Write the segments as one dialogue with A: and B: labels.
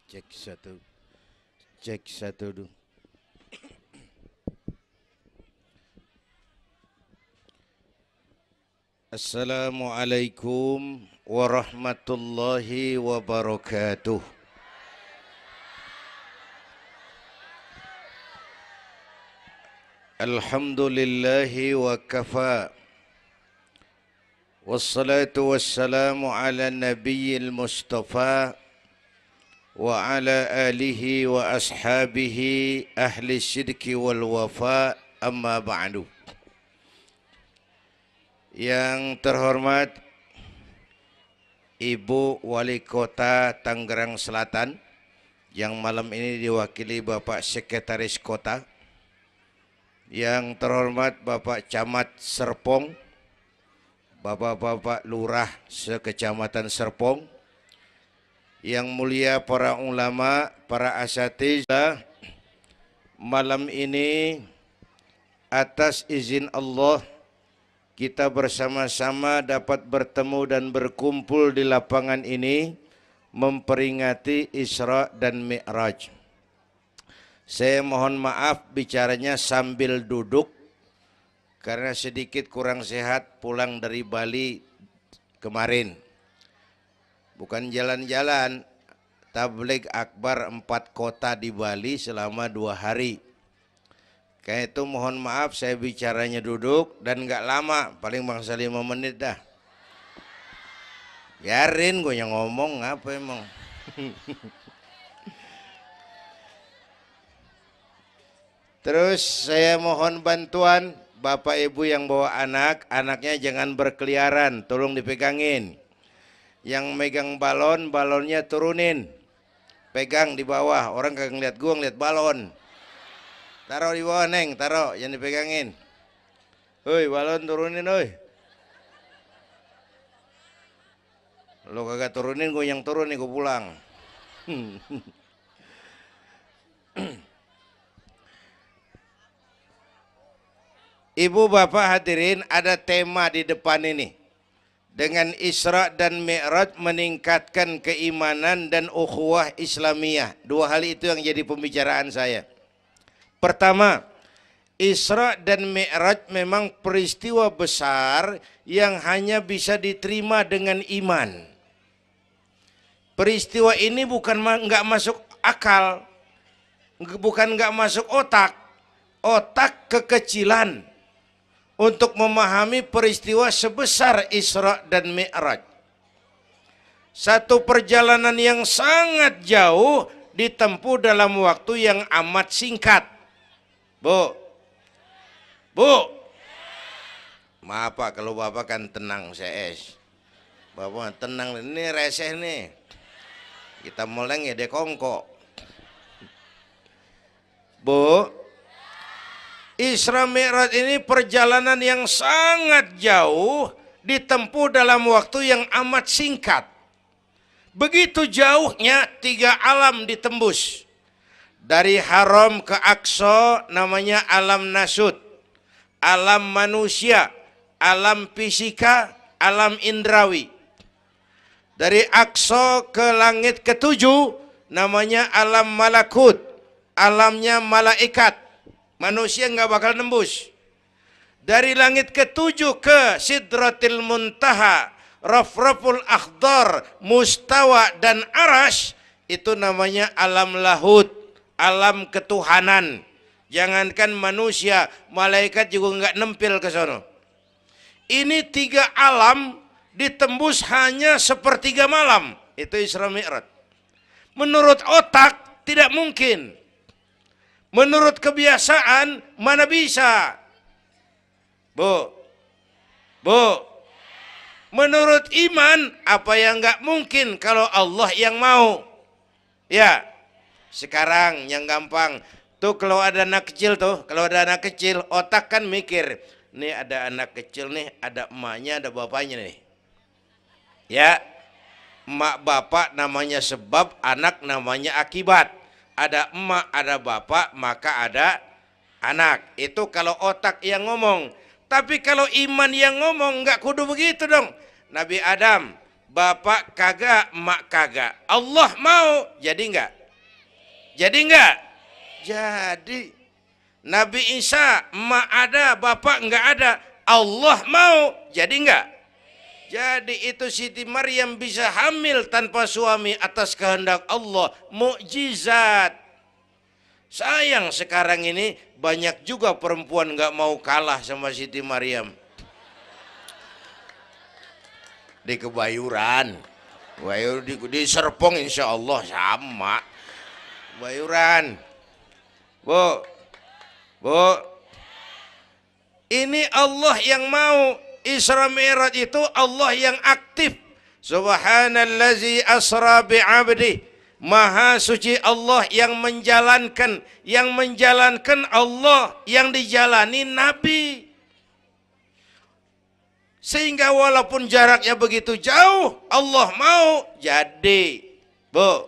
A: Cek satu, cek satu dulu. Assalamualaikum warahmatullahi wabarakatuh. Alhamdulillahi wa kafa. Wassalatu wassalamu ala nabiyil mustafa wa ala alihi wa ashabihi ahli syidki wal wafa, amma ba'du. Yang terhormat Ibu Wali Kota Tangerang Selatan, yang malam ini diwakili Bapak Sekretaris Kota. Yang terhormat Bapak Camat Serpong, Bapak-bapak Lurah sekecamatan Serpong, yang mulia para ulama, para asatidzah, malam ini atas izin Allah kita bersama-sama dapat bertemu dan berkumpul di lapangan ini memperingati Isra dan Mi'raj. Saya mohon maaf bicaranya sambil duduk karena sedikit kurang sehat pulang dari Bali kemarin. Bukan jalan-jalan, tabligh akbar 4 kota di Bali selama 2 hari. Kayak itu mohon maaf saya bicaranya duduk dan nggak lama, paling bangsa 5 menit dah. Biarin gue yang ngomong, apa emang. Terus saya mohon bantuan Bapak Ibu yang bawa anak, anaknya jangan berkeliaran, tolong dipegangin. Yang megang balon, balonnya turunin. Pegang di bawah, orang kagak ngeliat gua, ngeliat balon. Taruh di bawah, Neng, taruh, jangan dipegangin. Hoi, balon turunin, hoi. Lo kagak turunin, gua yang turun nih, gua pulang. Ibu bapak hadirin, ada tema di depan ini. Dengan Isra dan Mi'raj meningkatkan keimanan dan ukhuwah Islamiyah. 2 hal itu yang jadi pembicaraan saya. Pertama, Isra dan Mi'raj memang peristiwa besar yang hanya bisa diterima dengan iman. Peristiwa ini bukan nggak masuk akal, bukan nggak masuk otak. Otak kekecilan untuk memahami peristiwa sebesar Isra dan Mi'raj. Satu perjalanan yang sangat jauh ditempuh dalam waktu yang amat singkat. Bu, maaf Pak kalau Bapak kan tenang CS. Bapak tenang, ini reseh nih. Kita meleng ya dekongko. Bu, Isra Mi'raj ini perjalanan yang sangat jauh ditempuh dalam waktu yang amat singkat. Begitu jauhnya 3 alam ditembus. Dari Haram ke Aqsa namanya alam nasut, alam manusia, alam fisika, alam indrawi. Dari Aqsa ke langit ke-7 namanya alam malakut, alamnya malaikat. Manusia nggak bakal nembus. Dari langit ke-7 ke Sidratil Muntaha, Rafraful Akhdar, Mustawa dan Arash, itu namanya alam lahut, alam ketuhanan. Jangankan manusia, malaikat juga nggak nempel ke sono. Ini 3 alam ditembus hanya sepertiga malam. Itu Isra Mi'raj. Menurut otak tidak mungkin. Menurut kebiasaan mana bisa? Bu, menurut iman apa yang nggak mungkin kalau Allah yang mau? Ya, sekarang yang gampang tuh kalau ada anak kecil otak kan mikir, nih ada anak kecil nih, ada emaknya, ada bapaknya nih. Ya, emak bapak namanya sebab, anak namanya akibat. Ada emak, ada bapak, maka ada anak. Itu kalau otak yang ngomong. Tapi kalau iman yang ngomong, nggak kudu begitu dong. Nabi Adam, bapak kagak, emak kagak. Allah mau, jadi nggak? Jadi enggak? Jadi. Nabi Isa emak ada, bapak enggak ada. Allah mau, jadi enggak? Jadi itu Siti Maryam bisa hamil tanpa suami atas kehendak Allah. Mukjizat. Sayang sekarang ini banyak juga perempuan enggak mau kalah sama Siti Maryam. Di Kebayuran. Di Serpong insya Allah sama. Kebayuran. Bu, ini Allah yang mau. Isra Mi'raj itu Allah yang aktif. Subhanallazi asra bi'abdi. Maha suci Allah yang menjalankan. Yang menjalankan Allah, yang dijalani Nabi. Sehingga walaupun jaraknya begitu jauh, Allah mau jadi. Bu,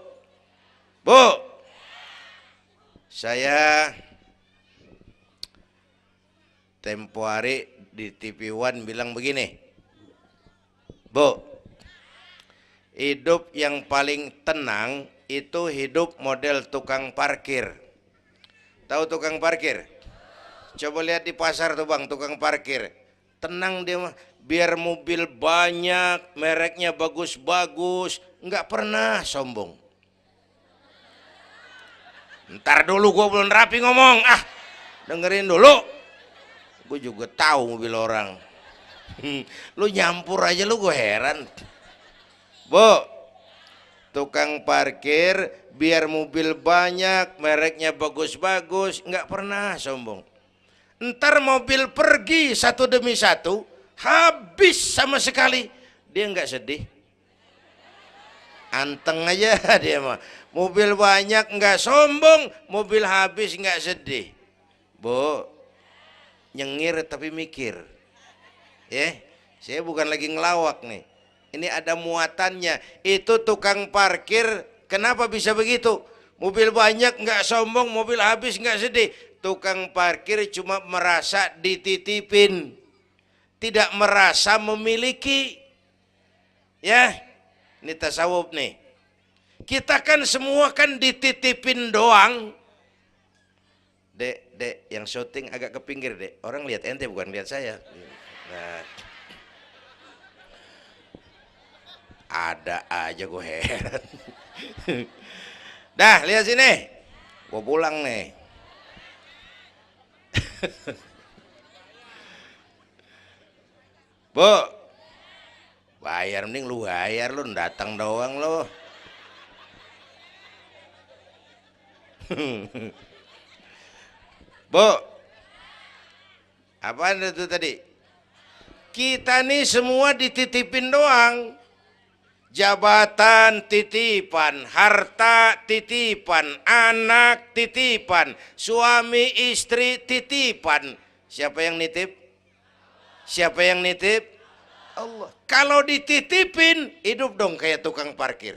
A: saya tempo hari di TV One bilang begini, Bu, hidup yang paling tenang itu hidup model tukang parkir. Tahu tukang parkir? Coba lihat di pasar tuh bang, tukang parkir. Tenang dia mah, biar mobil banyak, mereknya bagus-bagus, nggak pernah sombong. Ntar dulu gua belum rapi ngomong, dengerin dulu. Gue juga tahu mobil orang. Lu nyampur aja lu, gue heran. Bu, tukang parkir biar mobil banyak, mereknya bagus-bagus, nggak pernah sombong. Ntar mobil pergi satu demi satu, habis sama sekali, dia nggak sedih. Anteng aja dia mah. Mobil banyak nggak sombong, mobil habis nggak sedih. Bu, nyengir tapi mikir. Saya bukan lagi ngelawak nih. Ini ada muatannya. Itu tukang parkir kenapa bisa begitu? Mobil banyak nggak sombong, mobil habis nggak sedih. Tukang parkir cuma merasa dititipin, tidak merasa memiliki. Ya, ini tasawuf nih. Kita kan semua kan dititipin doang. Dek, yang syuting agak ke pinggir, Dek. Orang lihat ente bukan lihat saya. Nah, ada aja gue heran. Dah, lihat sini. Gue pulang nih. Bu, bayar, mending lu bayar, lu datang doang lu. Bu, apaan itu tadi? Kita nih semua dititipin doang. Jabatan titipan, harta titipan, anak titipan, suami istri titipan. Siapa yang nitip? Siapa yang nitip? Allah. Kalau dititipin, hidup dong kayak tukang parkir.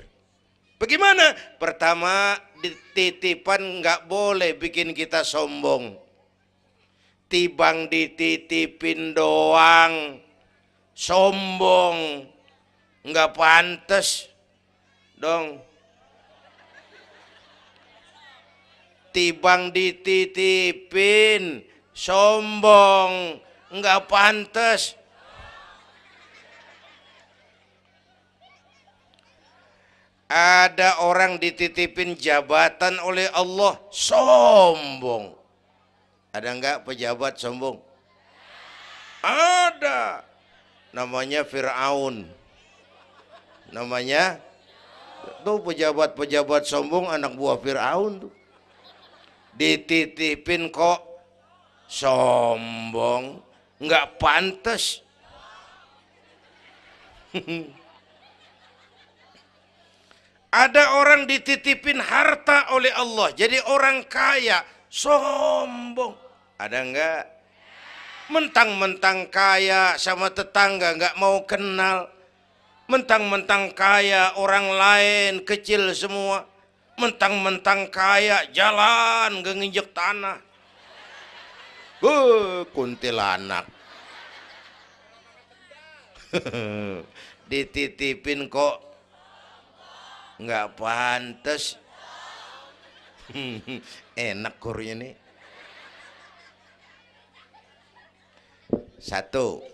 A: Bagaimana? Pertama, titipan nggak boleh bikin kita sombong. Tibang dititipin doang, sombong, nggak pantas dong. Tibang dititipin, sombong, nggak pantas. Ada orang dititipin jabatan oleh Allah, sombong. Ada enggak pejabat sombong? Ada. Namanya Fir'aun. Namanya tuh pejabat-pejabat sombong, anak buah Fir'aun tuh. Dititipin kok sombong, enggak pantas. Ada orang dititipin harta oleh Allah, jadi orang kaya, sombong. Ada enggak? Mentang-mentang kaya sama tetangga enggak mau kenal. Mentang-mentang kaya orang lain kecil semua. Mentang-mentang kaya jalan enggak nginjek tanah. Kuntilanak. Dititipin kok nggak pantas. Enak kurnya nih. Satu.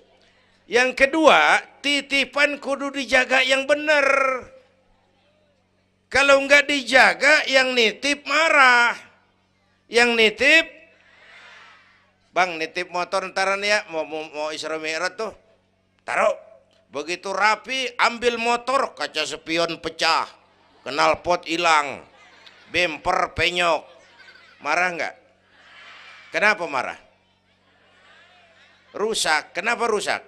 A: Yang kedua, titipan kudu dijaga yang benar. Kalau nggak dijaga, yang nitip marah. Yang nitip, bang nitip motor ntaran ya, mau Isra Mi'raj tuh, taruh. Begitu rapi, ambil motor, kaca spion pecah, knalpot hilang, bemper penyok. Marah nggak? Kenapa marah? Rusak. Kenapa rusak?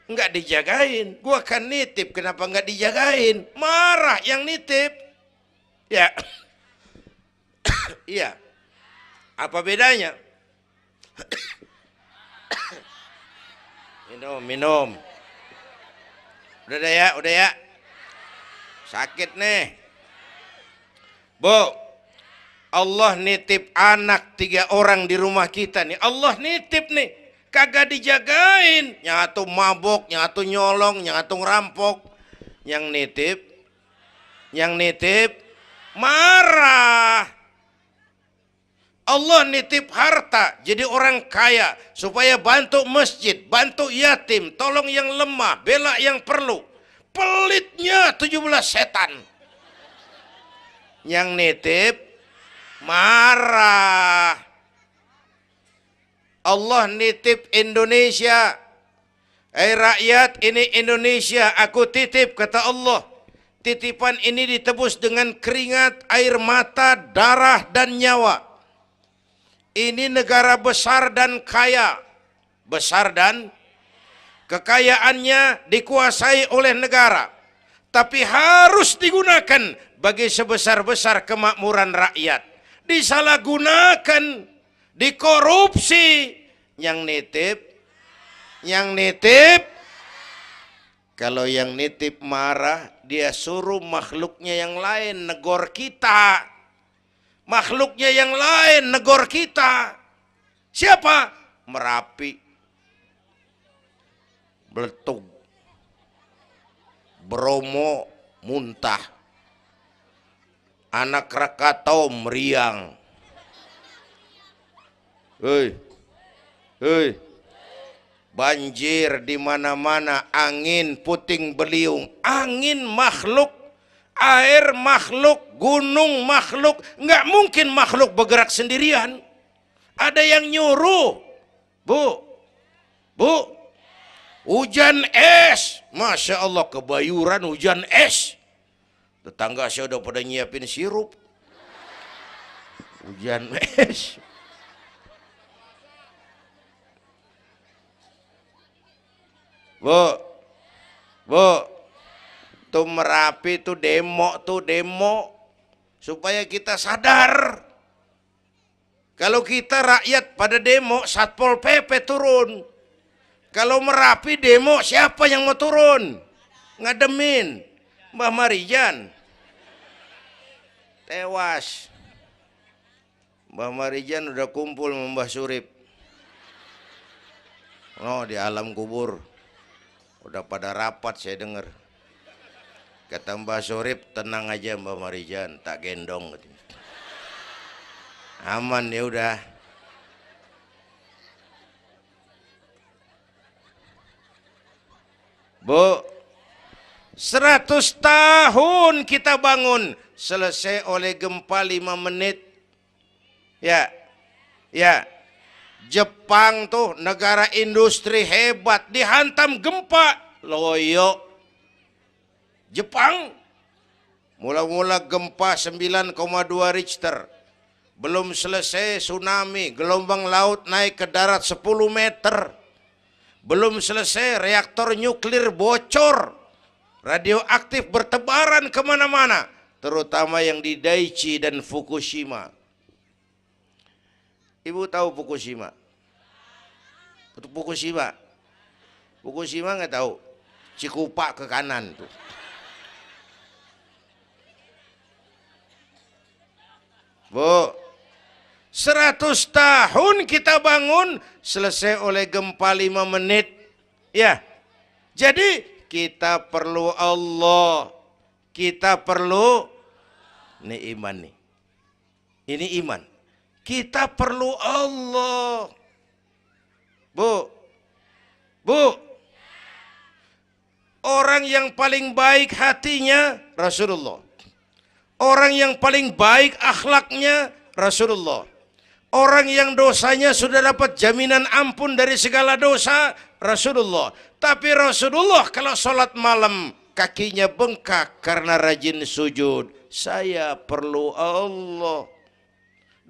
A: Nggak dijagain. Gua kan nitip, kenapa nggak dijagain? Marah yang nitip. Ya, iya. Apa bedanya? Minum. Udah ya. Sakit nih. Bu, Allah nitip anak 3 orang di rumah kita nih. Allah nitip nih. Kagak dijagain. Nyatu mabok, nyatu nyolong, nyatu ngerampok. Yang nitip marah. Allah nitip harta jadi orang kaya supaya bantu masjid, bantu yatim, tolong yang lemah, bela yang perlu. Pelitnya 17 setan. Yang nitip marah. Allah nitip Indonesia. Rakyat, ini Indonesia aku titip, kata Allah. Titipan ini ditebus dengan keringat, air mata, darah dan nyawa. Ini negara besar dan kaya. Besar dan kekayaannya dikuasai oleh negara. Tapi harus digunakan bagi sebesar-besar kemakmuran rakyat. Disalahgunakan, dikorupsi. Yang nitip, kalau yang nitip marah, dia suruh makhluknya yang lain negor kita. Makhluknya yang lain negor kita. Siapa? Merapi, Beletung, Bromo muntah, Anak Krakatau meriang. Hei, banjir di mana-mana, angin puting beliung, angin makhluk, air makhluk, gunung makhluk. Nggak mungkin makhluk bergerak sendirian. Ada yang nyuruh. Bu, hujan es. Masya Allah, kebayuran hujan es. Tetangga saya udah pada nyiapin sirup. Hujan es. Bu, tuh Merapi tuh demo supaya kita sadar. Kalau kita rakyat pada demo, Satpol PP turun. Kalau Merapi demo, siapa yang mau turun? Ngademin Mbah Marijan. Tewas. Mbah Marijan udah kumpul sama Mbah Surip. Oh, di alam kubur. Udah pada rapat saya dengar. Kata Mbah Surip, tenang aja Mbah Marijan, tak gendong. Aman ya udah. Bu, 100 tahun kita bangun, selesai oleh gempa 5 menit. Ya. Jepang tuh negara industri hebat, dihantam gempa, loyo. Jepang mula-mula gempa 9,2 Richter. Belum selesai tsunami, gelombang laut naik ke darat 10 meter. Belum selesai reaktor nuklir bocor. Radioaktif bertebaran kemana-mana. Terutama yang di Daiichi dan Fukushima. Ibu tahu Fukushima? Fukushima nggak tahu. Cikupa ke kanan tuh. Bu, 100 tahun kita bangun, selesai oleh gempa 5 menit. Ya, jadi kita perlu Allah. Kita perlu nih iman nih. Ini iman. Kita perlu Allah. Bu, bu, orang yang paling baik hatinya Rasulullah. Orang yang paling baik akhlaknya Rasulullah. Orang yang dosanya sudah dapat jaminan ampun dari segala dosa Rasulullah. Tapi Rasulullah kalau sholat malam kakinya bengkak karena rajin sujud. Saya perlu Allah.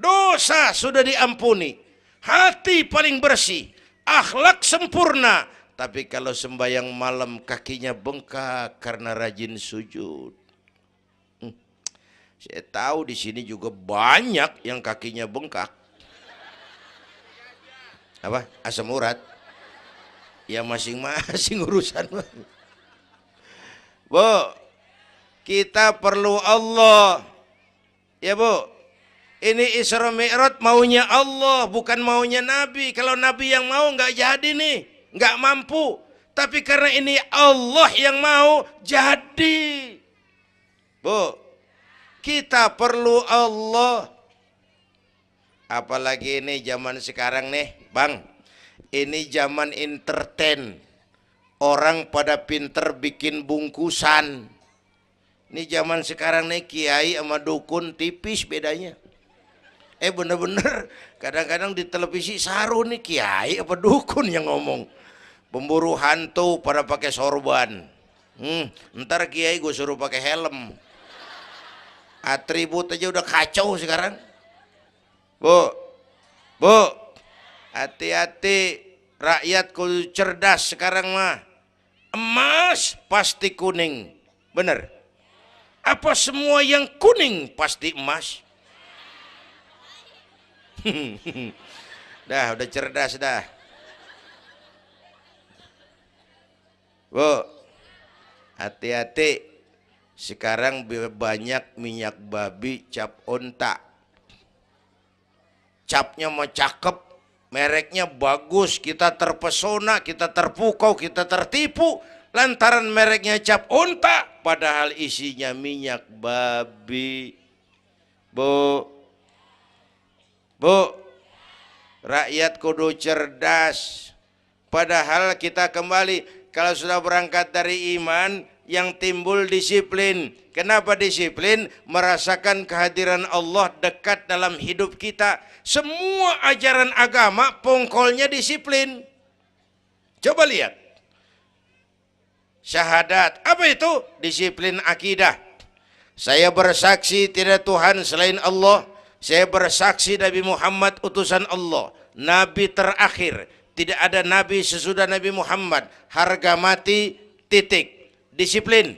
A: Dosa sudah diampuni, hati paling bersih, akhlak sempurna. Tapi kalau sembahyang malam kakinya bengkak karena rajin sujud. Saya tahu di sini juga banyak yang kakinya bengkak. Apa? Asam urat. Ya masing-masing urusan. Bu, kita perlu Allah. Ya Bu. Ini Isra Mi'raj maunya Allah, bukan maunya Nabi. Kalau Nabi yang mau nggak jadi nih, nggak mampu. Tapi karena ini Allah yang mau, jadi. Bu, kita perlu Allah. Apalagi ini zaman sekarang nih, Bang. Ini zaman entertain. Orang pada pinter bikin bungkusan. Ini zaman sekarang nih, kiai sama dukun tipis bedanya. Bener-bener kadang-kadang di televisi saru nih kiai apa dukun yang ngomong. Pemburu hantu pada pakai sorban. Ntar kiai gue suruh pakai helm. Atribut aja udah kacau sekarang. Bu, hati-hati, rakyat kudu cerdas sekarang mah. Emas pasti kuning, bener? Apa semua yang kuning pasti emas? Udah cerdas dah. Bu, hati-hati. Sekarang banyak minyak babi cap onta. Capnya mah cakep, mereknya bagus, kita terpesona, kita terpukau, kita tertipu lantaran mereknya cap onta, padahal isinya minyak babi. Bu, rakyat kudu cerdas. Padahal kita kembali, kalau sudah berangkat dari iman, yang timbul disiplin. Kenapa disiplin? Merasakan kehadiran Allah dekat dalam hidup kita. Semua ajaran agama pongkolnya disiplin. Coba lihat. Syahadat, apa itu? Disiplin akidah. Saya bersaksi tidak Tuhan selain Allah. Saya bersaksi Nabi Muhammad utusan Allah, Nabi terakhir. Tidak ada Nabi sesudah Nabi Muhammad. Harga mati, titik. Disiplin.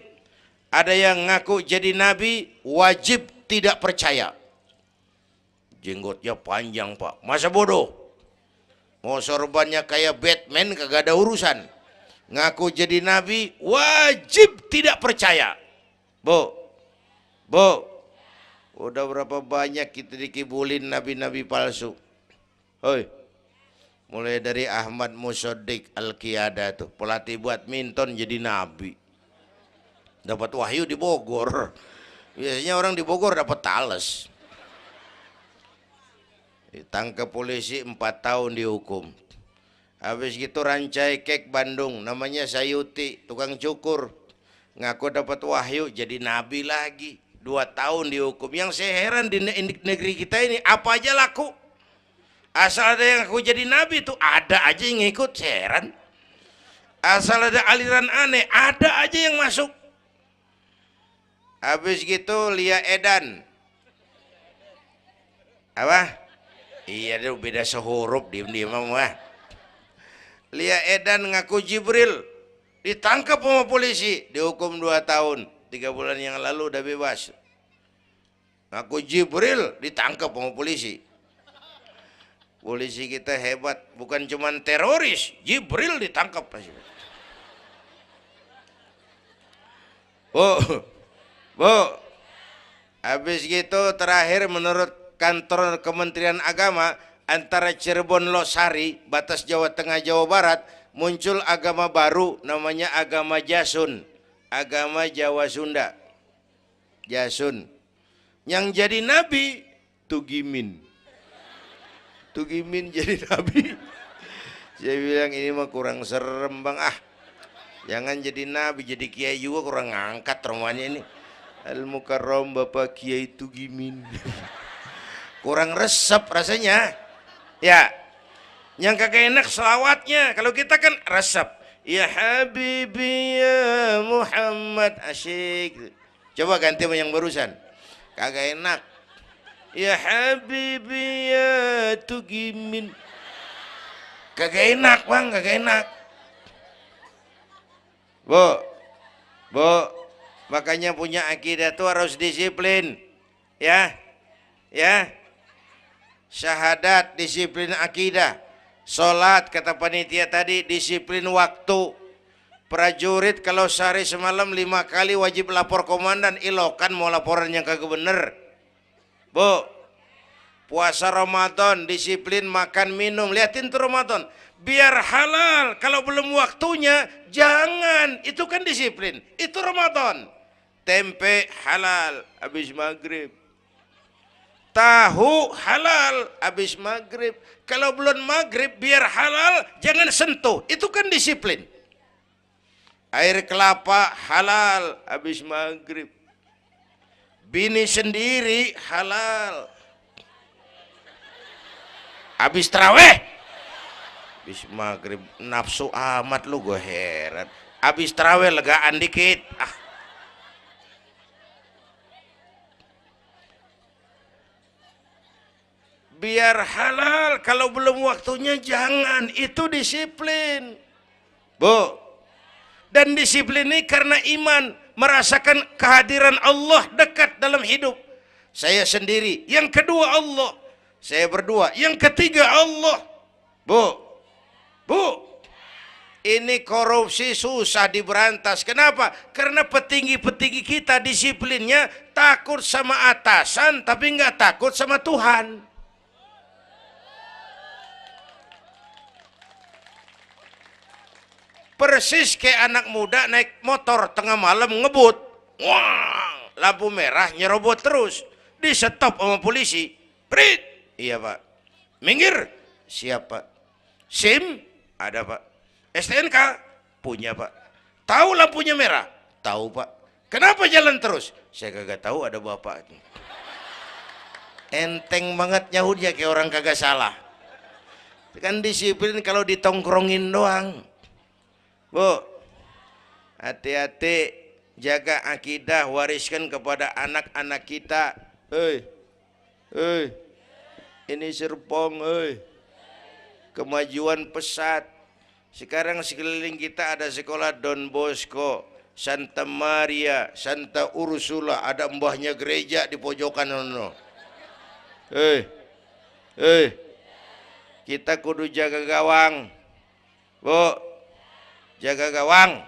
A: Ada yang ngaku jadi Nabi, wajib tidak percaya. Jenggotnya panjang Pak, masa bodoh? Mau sorbannya kayak Batman kagak ada urusan. Ngaku jadi Nabi, wajib tidak percaya. Bu, udah berapa banyak kita dikibulin nabi-nabi palsu. Hoi, mulai dari Ahmad Musaddiq Al-Qiyada tuh, pelatih badminton jadi nabi. Dapat wahyu di Bogor. Biasanya orang di Bogor dapat tales. Ditangkap polisi 4 tahun dihukum. Habis gitu Rancai Kek Bandung, namanya Sayuti, tukang cukur. Ngaku dapat wahyu jadi nabi lagi. 2 tahun dihukum. Yang saya heran di negeri kita ini apa aja laku. Asal ada yang aku jadi nabi tuh ada aja yang ngikut, saya heran. Asal ada aliran aneh ada aja yang masuk. Habis gitu Lia Edan. Apa? Iya deh beda sehuruf diem-diem mah. Lia Edan ngaku Jibril. Ditangkap sama polisi, dihukum 2 tahun. 3 bulan yang lalu udah bebas. Ngaku Jibril ditangkap sama polisi. Polisi kita hebat, bukan cuman teroris, Jibril ditangkap. Bu, habis gitu terakhir menurut kantor Kementerian Agama, antara Cirebon Losari, batas Jawa Tengah Jawa Barat, muncul agama baru namanya agama Jasun. Agama Jawa Sunda. Jasun. Yang jadi nabi Tugimin. Tugimin jadi nabi. Saya bilang ini mah kurang serem bang, jangan jadi nabi, jadi kiai juga kurang ngangkat rumahnya ini. Al-Mukarram Bapak Kiai Tugimin. Kurang resep rasanya. Ya, yang kagak enak selawatnya. Kalau kita kan resep. Ya Habibi ya Muhammad, asyik. Coba ganti sama yang barusan. Kagak enak. Ya Habibi ya Tugimin. Kagak enak bang, kagak enak. Bu, makanya punya akidah tuh harus disiplin. Ya, syahadat disiplin akidah. Sholat kata panitia tadi disiplin waktu. Prajurit kalau sehari semalam 5 kali wajib lapor komandan, ilokan mau laporan yang kagak bener. Bu, puasa Ramadan disiplin makan minum, liatin tuh Ramadan biar halal. Kalau belum waktunya jangan, itu kan disiplin, itu Ramadan. Tempe halal habis maghrib, tahu halal habis maghrib. Kalau belum maghrib biar halal jangan sentuh, itu kan disiplin. Air kelapa halal habis maghrib, bini sendiri halal habis taraweh, habis maghrib nafsu amat lu, gue heran. Habis taraweh legaan dikit, biar halal. Kalau belum waktunya jangan, itu disiplin. Bu, dan disiplin ini karena iman, merasakan kehadiran Allah dekat dalam hidup. Saya sendiri, yang kedua Allah. Saya berdua, yang ketiga Allah. Bu, ini korupsi susah diberantas. Kenapa? Karena petinggi-petinggi kita disiplinnya takut sama atasan, tapi nggak takut sama Tuhan. Persis kayak anak muda naik motor tengah malam ngebut, wah, lampu merah nyerobot terus, di stop sama polisi. Prit, iya pak. Minggir, siap pak. SIM ada pak. STNK punya pak. Tahu lampunya merah? Tahu pak. Kenapa jalan terus? Saya kagak tahu, ada bapak. Enteng banget nyahutnya kayak orang kagak salah. Kan disiplin kalau ditongkrongin doang. Bu, hati-hati, jaga akidah, wariskan kepada anak-anak kita. Ini Serpong, kemajuan pesat. Sekarang sekeliling kita ada sekolah Don Bosco, Santa Maria, Santa Ursula, ada mbahnya gereja di pojokan. Kita kudu jaga gawang. Bu, jaga gawang.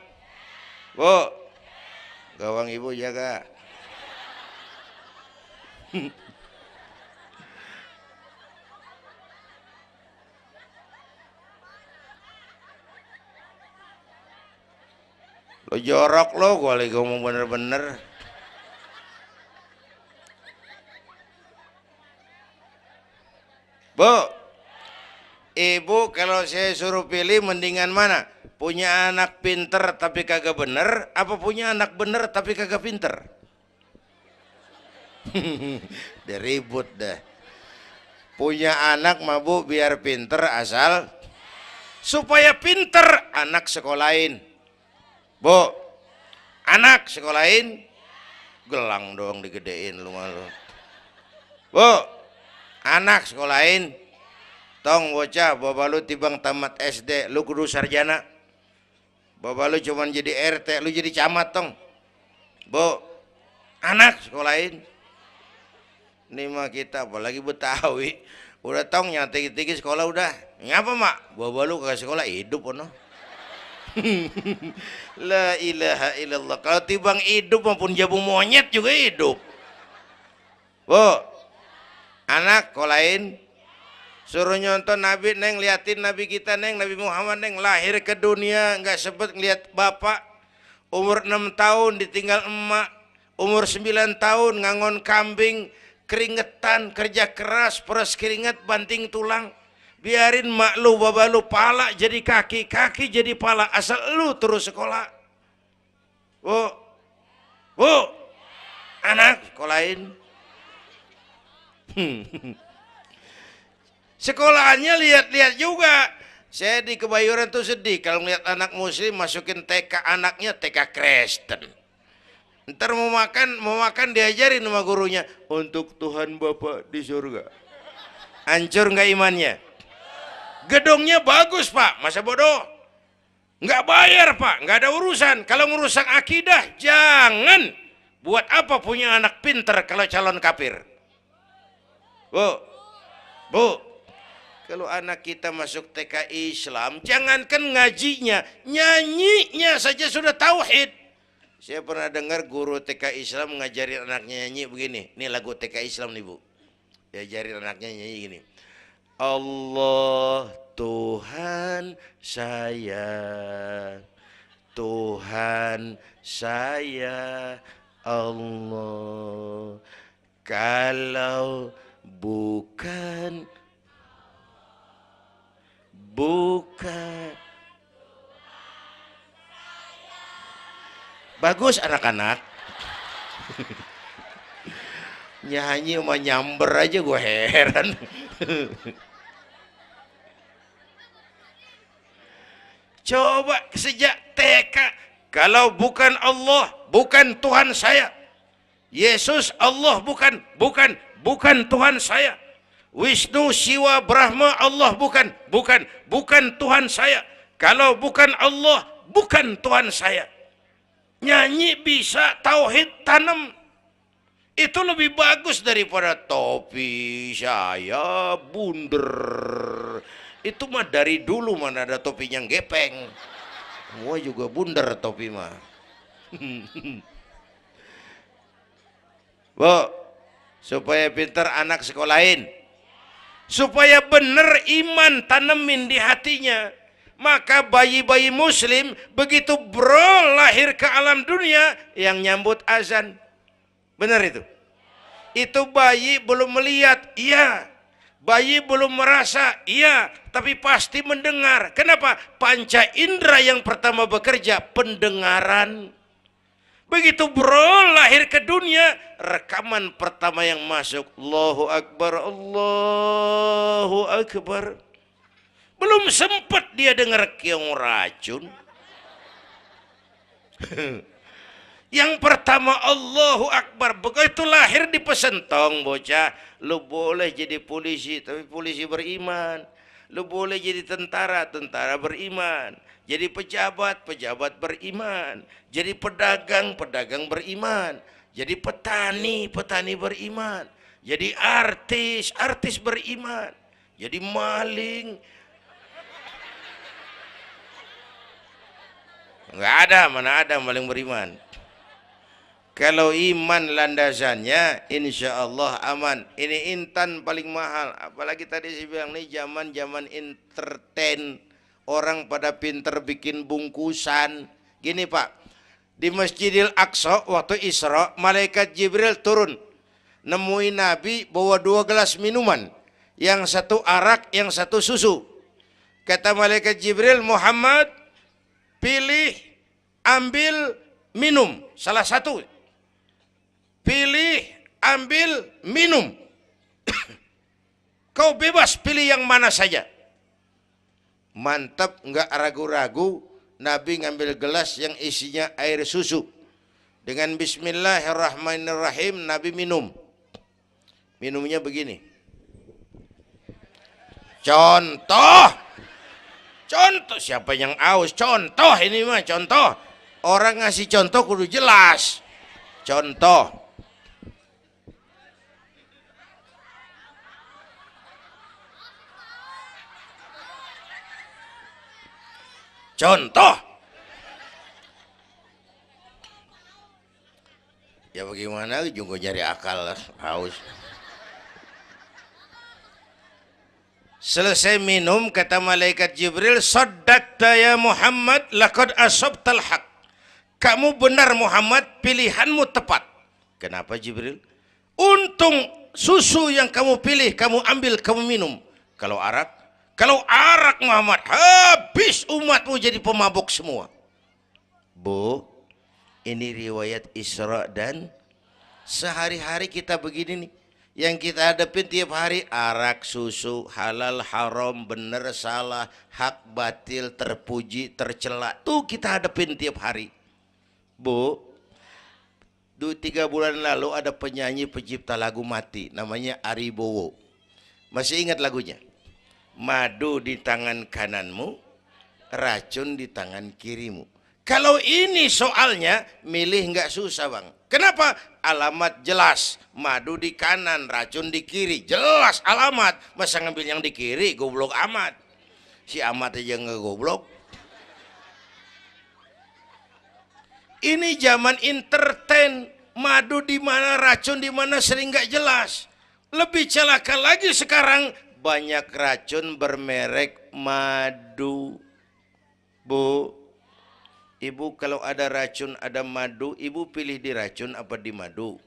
A: Bu, gawang ibu jaga. Lo jorok lo, gue lagi ngomong bener-bener. Bu, ibu kalau saya suruh pilih mendingan mana? Punya anak pinter tapi kagak bener, apa punya anak bener tapi kagak pinter? Udah ribut dah. Punya anak mah bu biar pinter, asal supaya pinter anak sekolahin. Bu, anak sekolahin, gelang doang digedein lu malu. Bu, anak sekolahin, tong bocah, bapak lu tibang tamat SD, lu kudu sarjana. Bapak lu cuman jadi RT, lu jadi camat tong. Bu, anak sekolahin. Ini mah kita apalagi Betawi, udah tong nyantai-tinggi sekolah udah. Ngapa mak? Bapak lu ke sekolah hidup ono. La ilaha illallah. Kalau tibang hidup maupun jabu monyet juga hidup. Bu, anak sekolahin. Suruh nyonton Nabi neng, liatin Nabi kita neng, Nabi Muhammad neng, lahir ke dunia nggak sempet ngeliat bapak, umur 6 tahun ditinggal emak, umur 9 tahun ngangon kambing, keringetan, kerja keras, peras keringat, banting tulang. Biarin mak lu, baba lu, pala jadi kaki, kaki jadi pala, asal lu terus sekolah. Bu, anak sekolahin. Sekolahannya lihat-lihat juga. Saya di Kebayoran tuh sedih kalau melihat anak muslim masukin TK, anaknya TK Kristen. Ntar mau makan diajarin sama gurunya untuk Tuhan Bapa di surga. Hancur nggak imannya? Gedungnya bagus Pak, masa bodoh? Nggak bayar Pak, nggak ada urusan. Kalau merusak akidah, jangan. Buat apa punya anak pinter kalau calon kafir? Bu, kalau anak kita masuk TK Islam, jangankan ngajinya, nyanyinya saja sudah tauhid. Saya pernah dengar guru TK Islam ngajarin anaknya nyanyi begini. Ini lagu TK Islam nih Bu. Diajarin anaknya nyanyi gini. Allah Tuhan saya, Tuhan saya Allah. Kalau bukan bagus anak-anak. Nyanyi sama nyamber aja gue heran. Coba sejak TK, kalau bukan Allah, bukan Tuhan saya. Yesus Allah bukan Tuhan saya. Wisnu, Siwa, Brahma, Allah bukan Tuhan saya. Kalau bukan Allah, bukan Tuhan saya. Nyanyi bisa, tauhid tanam. Itu lebih bagus daripada topi saya bundar. Itu mah dari dulu mana ada topinya gepeng. Semua juga bundar topi mah. Bu, supaya pintar anak sekolahin. Supaya benar iman tanemin di hatinya. Maka bayi-bayi muslim begitu lahir ke alam dunia yang nyambut azan. Benar itu? Itu bayi belum melihat, iya. Bayi belum merasa, iya. Tapi pasti mendengar. Kenapa? Panca indera yang pertama bekerja, pendengaran. Begitu lahir ke dunia, rekaman pertama yang masuk, Allahu Akbar, Allahu Akbar. Belum sempat dia dengar keong racun. Yang pertama Allahu Akbar. Begitu lahir di pesentong bocah, lu boleh jadi polisi, tapi polisi beriman. Lu boleh jadi tentara, tentara beriman. Jadi pejabat, pejabat beriman. Jadi pedagang, pedagang beriman. Jadi petani, petani beriman. Jadi artis, artis beriman. Jadi maling. Enggak ada, mana ada maling beriman. Kalau iman landasannya, insya Allah aman. Ini intan paling mahal. Apalagi tadi saya bilang nih zaman entertain. Orang pada pinter bikin bungkusan. Gini Pak, di Masjidil Aqsa waktu Isra, malaikat Jibril turun. Nemuin Nabi bawa 2 gelas minuman. Yang satu arak, yang satu susu. Kata malaikat Jibril, Muhammad, pilih, ambil, minum. Salah satu. Pilih, ambil, minum. Kau bebas pilih yang mana saja. Mantap, nggak ragu-ragu. Nabi ngambil gelas yang isinya air susu. Dengan bismillahirrahmanirrahim, Nabi minum. Minumnya begini. Contoh. Contoh, siapa yang aus? Contoh ini mah, contoh. Orang ngasih contoh kudu jelas. Contoh. Contoh. Ya bagaimana juga nyari akal haus. Selesai minum kata malaikat Jibril, "Shaddaqta ya Muhammad, laqad asabtal haq." Kamu benar Muhammad, pilihanmu tepat. Kenapa Jibril? Untung susu yang kamu pilih, kamu ambil, kamu minum. Kalau arak Muhammad, habis umatmu jadi pemabuk semua. Bu, ini riwayat Isra dan sehari-hari kita begini nih. Yang kita hadapin tiap hari arak, susu, halal, haram, benar, salah, hak, batil, terpuji, tercela. Tuh kita hadapin tiap hari. Bu, 3 bulan lalu ada penyanyi pencipta lagu mati, namanya Ari Bowo. Masih ingat lagunya? Madu di tangan kananmu, racun di tangan kirimu. Kalau ini soalnya milih nggak susah bang. Kenapa? Alamat jelas. Madu di kanan, racun di kiri. Jelas alamat. Masa ngambil yang di kiri, goblok amat. Si amat aja nggak goblok. Ini zaman entertain. Madu di mana, racun di mana sering nggak jelas. Lebih celaka lagi sekarang banyak racun bermerek madu. Bu, ibu kalau ada racun, ada madu, ibu pilih di racun apa di madu?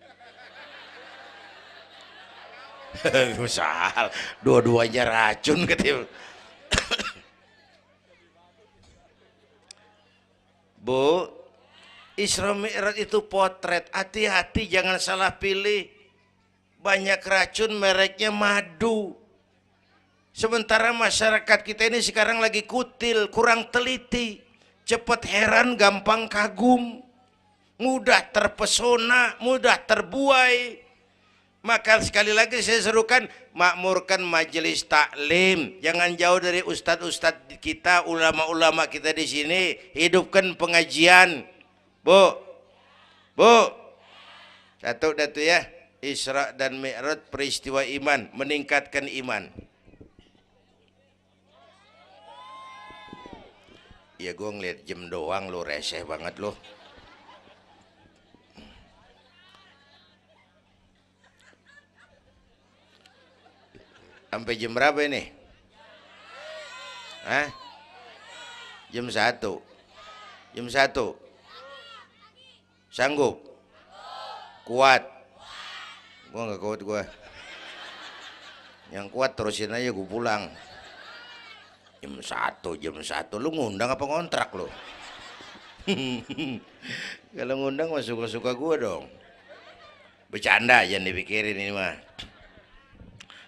A: Misal, dua-duanya racun gitu. Bu, Isra Mi'raj itu potret. Hati-hati jangan salah pilih. Banyak racun mereknya madu. Sementara masyarakat kita ini sekarang lagi kutil, kurang teliti. Cepat heran, gampang kagum, mudah terpesona, mudah terbuai. Maka sekali lagi saya serukan, makmurkan majelis taklim. Jangan jauh dari ustadz-ustadz kita, ulama-ulama kita di sini. Hidupkan pengajian. Bu, satu datu ya. Isra dan Mi'raj peristiwa iman, meningkatkan iman. Ya gue ngeliat jam doang lo, reseh banget lo. Sampai jam berapa ini? Hah? Jam 1. Jam 1. Sanggup? Kuat? Gue gak kuat gue. Yang kuat terusin aja gue pulang. Jam 1 lu ngundang apa ngontrak lu? Kalau ngundang mah suka-suka gue dong. Bercanda jangan dipikirin ini mah.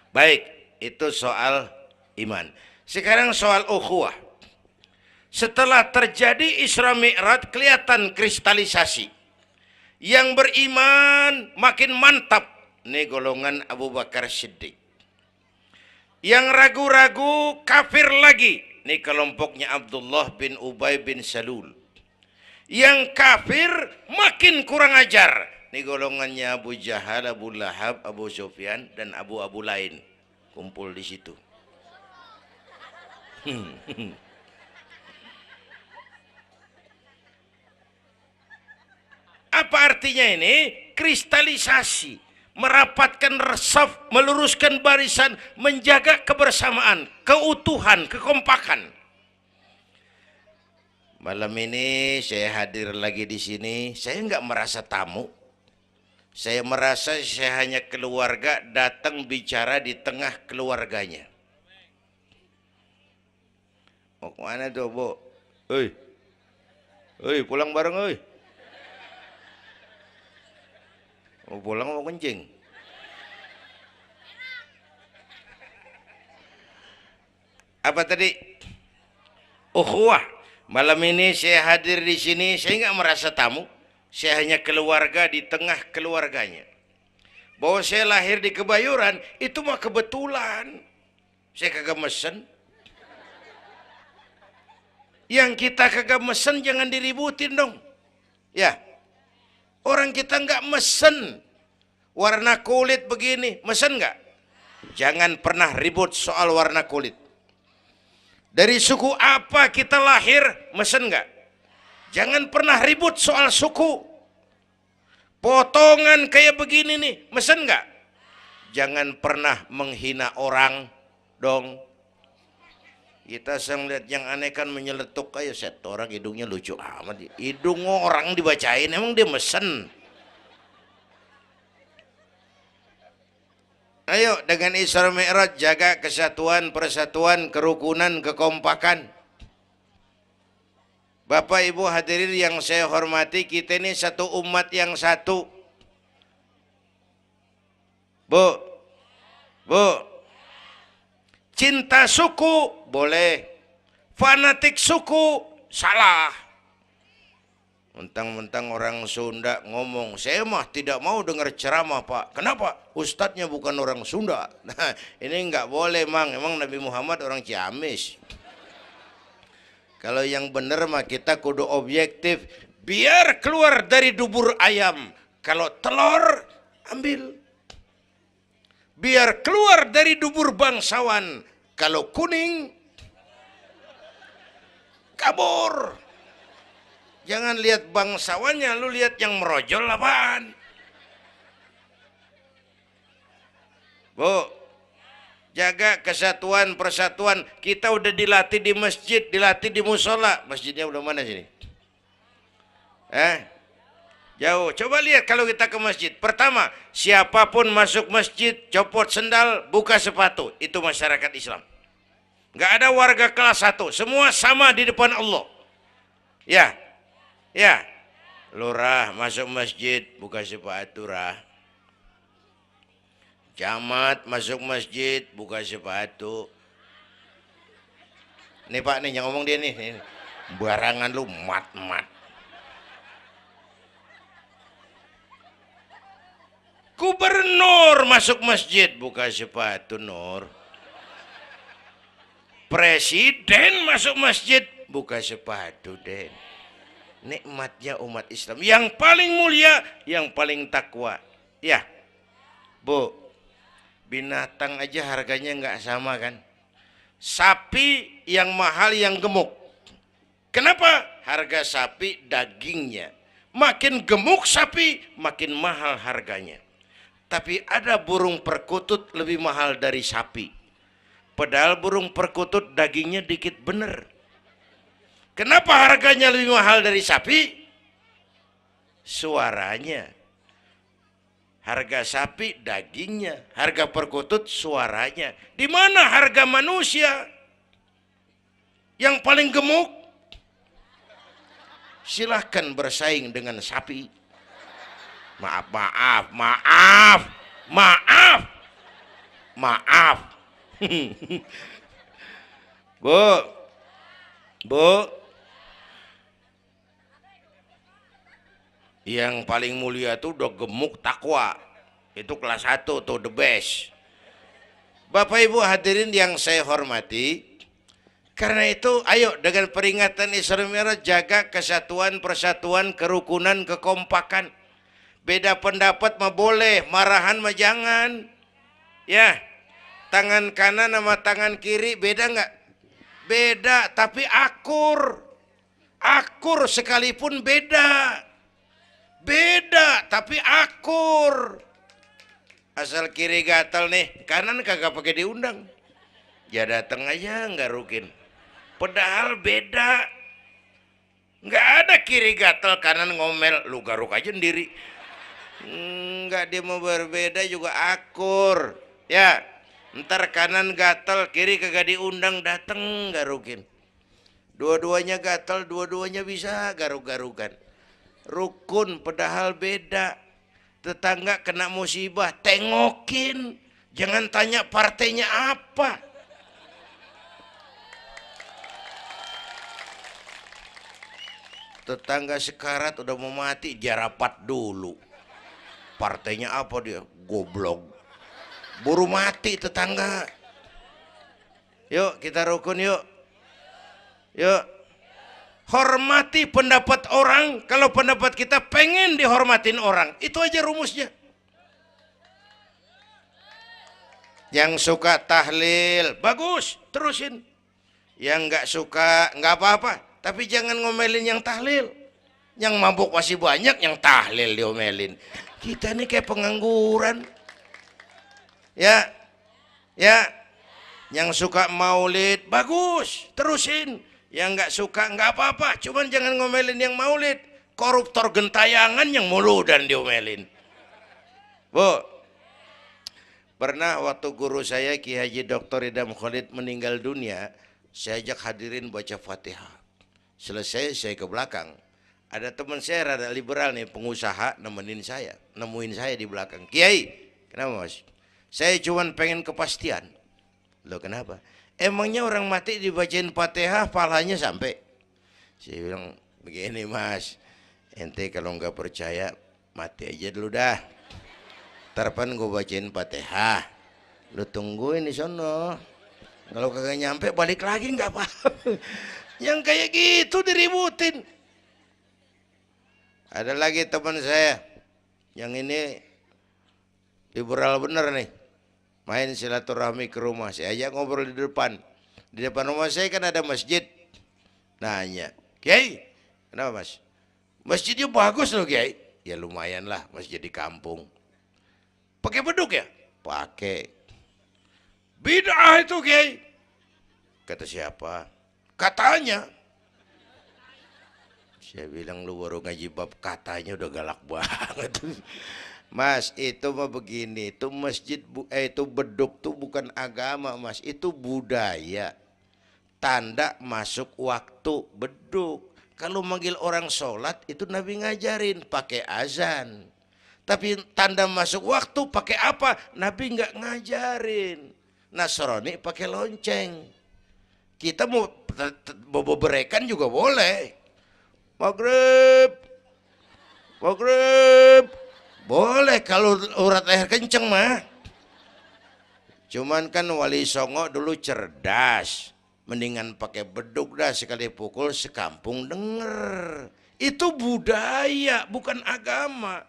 A: Baik, itu soal iman. Sekarang soal ukhuwah. Setelah terjadi Isra Mi'raj kelihatan kristalisasi. Yang beriman makin mantap. Ini golongan Abu Bakar Siddiq. Yang ragu-ragu kafir lagi. Ini kelompoknya Abdullah bin Ubay bin Salul. Yang kafir makin kurang ajar. Ini golongannya Abu Jahal, Abu Lahab, Abu Sufyan, dan Abu lain. Kumpul di situ. Apa artinya ini? Kristalisasi. Merapatkan resaf, meluruskan barisan, menjaga kebersamaan, keutuhan, kekompakan. Malam ini saya hadir lagi di sini. Saya nggak merasa tamu. Saya merasa saya hanya keluarga datang bicara di tengah keluarganya. Mau kemana tuh, Bu? Pulang bareng, oi. Mau pulang mau kencing. Apa tadi? Ukhuwah. Malam ini saya hadir di sini, saya nggak merasa tamu. Saya hanya keluarga di tengah keluarganya. Bahwa saya lahir di Kebayoran itu mah kebetulan. Saya kagak mesen. Yang kita kagak mesen jangan diributin dong. Ya. Orang kita nggak mesen. Warna kulit begini, mesen nggak? Jangan pernah ribut soal warna kulit. Dari suku apa kita lahir, mesen nggak? Jangan pernah ribut soal suku. Potongan kayak begini nih, mesen nggak? Jangan pernah menghina orang dong. Kita sering lihat yang aneh kan menyeletuk kayak set orang hidungnya lucu amat. Hidung orang dibacain, emang dia mesen. Ayo dengan Isra Mi'raj jaga kesatuan, persatuan, kerukunan, kekompakan. Bapak Ibu hadirin yang saya hormati, kita ini satu umat yang satu. Bu, cinta suku boleh, fanatik suku salah. Mentang-mentang orang Sunda ngomong, saya mah tidak mau dengar ceramah Pak. Kenapa? Ustadznya bukan orang Sunda. Nah, ini nggak boleh Mang. Emang Nabi Muhammad orang Ciamis. Kalau yang benar mah kita kudu objektif. Biar keluar dari dubur ayam. Kalau telur, ambil. Biar keluar dari dubur bangsawan. Kalau kuning, kabur. Jangan lihat bangsawannya, lu lihat yang merojol apaan. Bu, jaga kesatuan, persatuan. Kita udah dilatih di masjid, dilatih di musola. Masjidnya udah mana sini? Jauh. Coba lihat kalau kita ke masjid. Pertama, siapapun masuk masjid, copot sendal, buka sepatu. Itu masyarakat Islam. Nggak ada warga kelas 1. Semua sama di depan Allah. Ya, lurah masuk masjid buka sepatu rah. Camat masuk masjid buka sepatu. Nih Pak nih yang ngomong dia nih. Barangan lu mat. Gubernur masuk masjid buka sepatu Nur. Presiden masuk masjid buka sepatu Den. Nikmatnya umat Islam yang paling mulia, yang paling takwa. Ya, Bu, binatang aja harganya nggak sama kan? Sapi yang mahal yang gemuk. Kenapa? Harga sapi dagingnya. Makin gemuk sapi, makin mahal harganya. Tapi ada burung perkutut lebih mahal dari sapi. Padahal burung perkutut dagingnya dikit bener. Kenapa harganya lebih mahal dari sapi? Suaranya. Harga sapi dagingnya, harga perkutut suaranya. Di mana harga manusia yang paling gemuk? Silahkan bersaing dengan sapi. Maaf. Bu, yang paling mulia tuh udah gemuk takwa. Itu kelas 1 tuh the best. Bapak Ibu hadirin yang saya hormati, karena itu ayo dengan peringatan Isra Mi'raj jaga kesatuan, persatuan, kerukunan, kekompakan. Beda pendapat mah boleh, marahan mah jangan. Ya, tangan kanan sama tangan kiri beda nggak? Beda, tapi akur. Akur sekalipun beda. Beda, tapi akur. Asal kiri gatal nih, kanan kagak pakai diundang. Ya datang aja nggak rukin. Padahal beda. Nggak ada kiri gatal, kanan ngomel. Lu garuk aja sendiri. Nggak, dia mau berbeda juga akur. Ya, ntar kanan gatal, kiri kagak diundang, datang garukin. Dua-duanya gatal, dua-duanya bisa garuk-garukan. Rukun padahal beda. Tetangga kena musibah, tengokin. Jangan tanya partainya apa. Tetangga sekarat udah mau mati, dia rapat dulu. Partainya apa dia? Goblok. Buru mati tetangga. Yuk kita rukun yuk. Yuk. Hormati pendapat orang. Kalau pendapat kita pengen dihormatin orang, itu aja rumusnya. Yang suka tahlil, bagus, terusin. Yang nggak suka, nggak apa-apa. Tapi jangan ngomelin yang tahlil. Yang mabuk masih banyak, yang tahlil diomelin. Kita ini kayak pengangguran. Ya, yang suka maulid, bagus, terusin. Yang nggak suka nggak apa-apa, cuman jangan ngomelin yang maulid. Koruptor gentayangan yang mulu dan diomelin. Bu, Pernah waktu guru saya Ki Haji Dr. Idam Khalid meninggal dunia, saya ajak hadirin baca Fatihah. Selesai saya ke belakang. Ada teman saya rada liberal nih, pengusaha nemuin saya di belakang. Kiai, kenapa Mas? Saya cuman pengen kepastian. Loh kenapa? Emangnya orang mati dibacain Fatihah pahalanya sampai? Saya bilang begini Mas, ente kalau nggak percaya mati aja dulu dah. Tarpan gue bacain Fatihah, lu tungguin di sono. Kalau kagak nyampe balik lagi nggak apa. Yang kayak gitu diributin. Ada lagi teman saya, yang ini liberal bener nih, main silaturahmi ke rumah. Saya ajak ngobrol di depan. Di depan rumah saya kan ada masjid. Nanya, Kiai, kenapa Mas? Masjidnya bagus loh Kiai. Ya lumayan lah, masjid di kampung. Pakai beduk ya? Pakai. Bid'ah itu Kiai. Kata siapa? Katanya. Saya bilang lu baru ngaji bab katanya udah galak banget. Mas, itu mah begini, itu masjid itu beduk tuh bukan agama Mas, itu budaya. Tanda masuk waktu beduk. Kalau manggil orang sholat itu Nabi ngajarin pakai azan. Tapi tanda masuk waktu pakai apa? Nabi nggak ngajarin. Nasrani pakai lonceng. Kita mau berekan juga boleh. Maghrib, maghrib, boleh kalau urat leher kenceng mah. Cuman kan Wali Songo dulu cerdas. Mendingan pakai beduk dah, sekali pukul sekampung denger. Itu budaya bukan agama.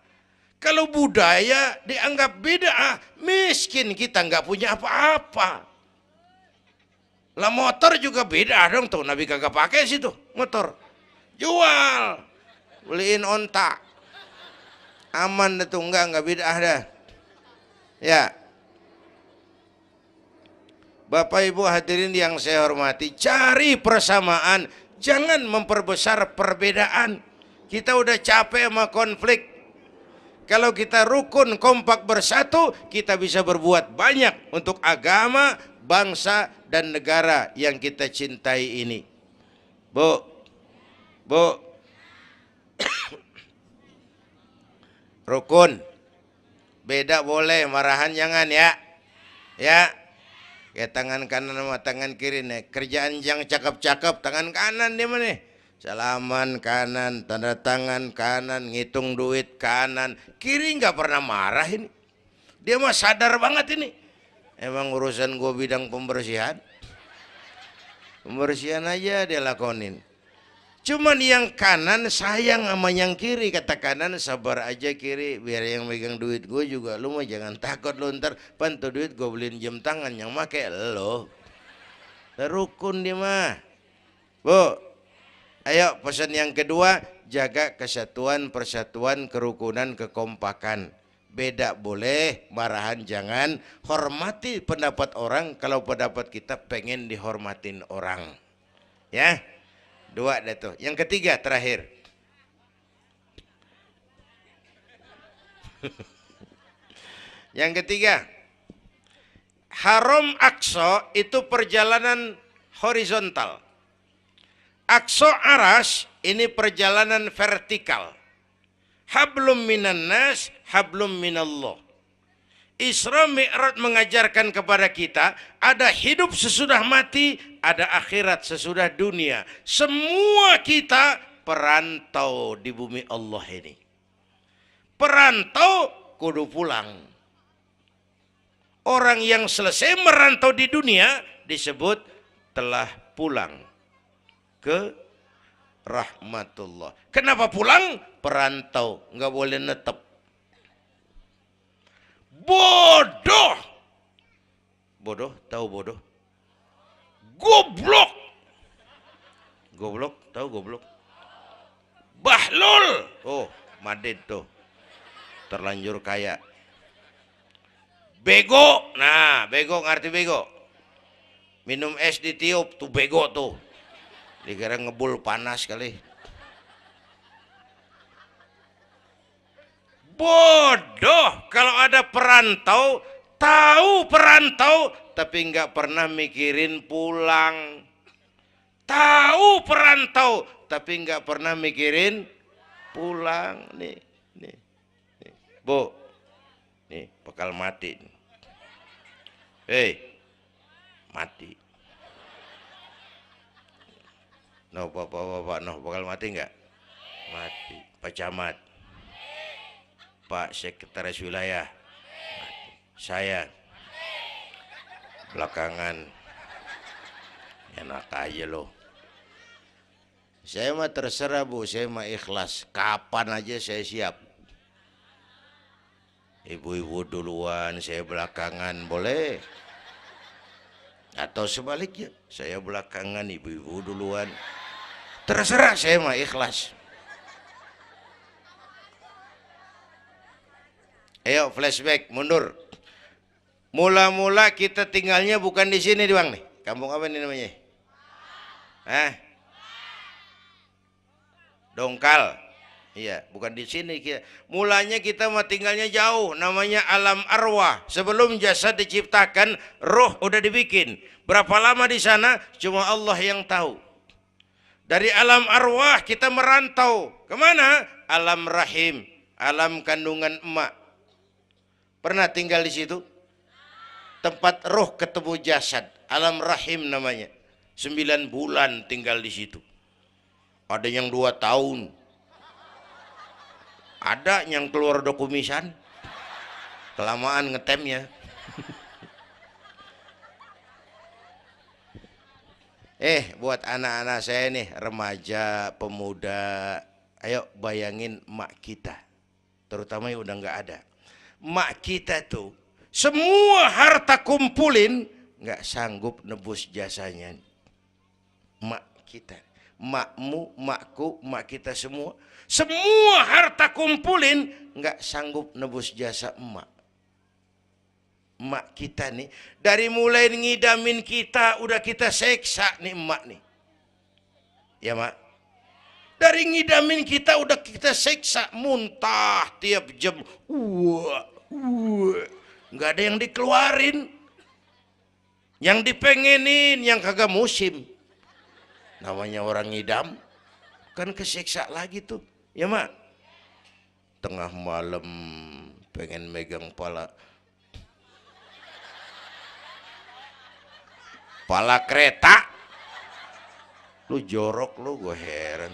A: Kalau budaya dianggap bid'ah, miskin kita nggak punya apa-apa. Lah motor juga bid'ah dong tuh, Nabi kagak pakai situ motor. Jual, beliin onta. Aman dah tuh, enggak bid'ah dah. Ya. Bapak Ibu hadirin yang saya hormati, cari persamaan, jangan memperbesar perbedaan. Kita udah capek sama konflik. Kalau kita rukun, kompak, bersatu, kita bisa berbuat banyak untuk agama, bangsa, dan negara yang kita cintai ini. Bu, rukun, beda boleh, marahan jangan ya. Ya. Kayak tangan kanan sama tangan kiri nih. Kerjaan yang cakep-cakep tangan kanan dia mana nih? Salaman kanan, tanda tangan kanan, ngitung duit kanan. Kiri nggak pernah marah ini. Dia mah sadar banget ini. Emang urusan gue bidang pembersihan. Pembersihan aja dia lakonin. Cuman yang kanan sayang sama yang kiri. Kata kanan sabar aja kiri, biar yang megang duit gue juga. Lu mah jangan takut lu, ntar pantu duit gue beliin jam tangan yang make lo. Rukun dia mah. Bu, ayo pesan yang kedua, jaga kesatuan, persatuan, kerukunan, kekompakan. Beda boleh, marahan jangan. Hormati pendapat orang kalau pendapat kita pengen dihormatin orang. Ya. Dua dah tuh. Yang ketiga terakhir. Yang ketiga, Haram Aqsa itu perjalanan horizontal. Aqsa Aras ini perjalanan vertikal. Hablum minan nas, hablum minallah. Isra Mi'raj mengajarkan kepada kita ada hidup sesudah mati, ada akhirat sesudah dunia. Semua kita perantau di bumi Allah ini. Perantau kudu pulang. Orang yang selesai merantau di dunia disebut telah pulang ke rahmatullah. Kenapa pulang? Perantau, nggak boleh netep. Bodoh. Bodoh, tahu bodoh? Goblok. Goblok, tahu goblok? Bahlul. Oh, Madid tuh. Terlanjur kaya. Bego. Nah, bego ngerti bego? Minum es ditiup tuh bego tuh. Dikira ngebul panas kali. Bodoh. Kalau ada perantau Tahu perantau tapi nggak pernah mikirin pulang. Tahu perantau tapi nggak pernah mikirin pulang. Nih, nih, nih. Bu, nih bakal mati. Hei, mati. No, bapak, no, bakal mati nggak? Mati. Pak Camat, Pak Sekretaris Wilayah, saya belakangan enak aja loh. Saya mah terserah Bu, saya mah ikhlas. Kapan aja saya siap. Ibu-ibu duluan, saya belakangan, boleh. Atau sebaliknya, saya belakangan, ibu-ibu duluan. Terserah, saya mah ikhlas. Ayo flashback, mundur. Mula-mula kita tinggalnya bukan di sini doang nih. Kampung apa ini namanya? Hah? Dongkal. Iya, bukan di sini kita. Mulanya kita mah tinggalnya jauh, namanya alam arwah. Sebelum jasad diciptakan, roh udah dibikin. Berapa lama di sana? Cuma Allah yang tahu. Dari alam arwah kita merantau kemana? Alam rahim, alam kandungan emak. Pernah tinggal di situ? Tempat roh ketemu jasad, alam rahim namanya. 9 bulan tinggal di situ. Ada yang 2 tahun. Ada yang keluar dokumisan. Kelamaan ngetemnya. Buat anak-anak saya nih, remaja, pemuda, ayo bayangin mak kita. Terutama yang udah nggak ada. Mak kita tuh semua harta kumpulin nggak sanggup nebus jasanya. Mak kita, makmu, makku, mak kita semua harta kumpulin nggak sanggup nebus jasa emak. Emak kita nih dari mulai ngidamin kita udah kita seksa nih emak nih. Ya mak. Dari ngidamin kita udah kita seksa, muntah tiap jam. Nggak ada yang dikeluarin. Yang dipengenin yang kagak musim. Namanya orang ngidam. Kan keseksa lagi tuh. Ya mak. Tengah malam pengen megang pala kereta. Lu jorok lu, gue heran.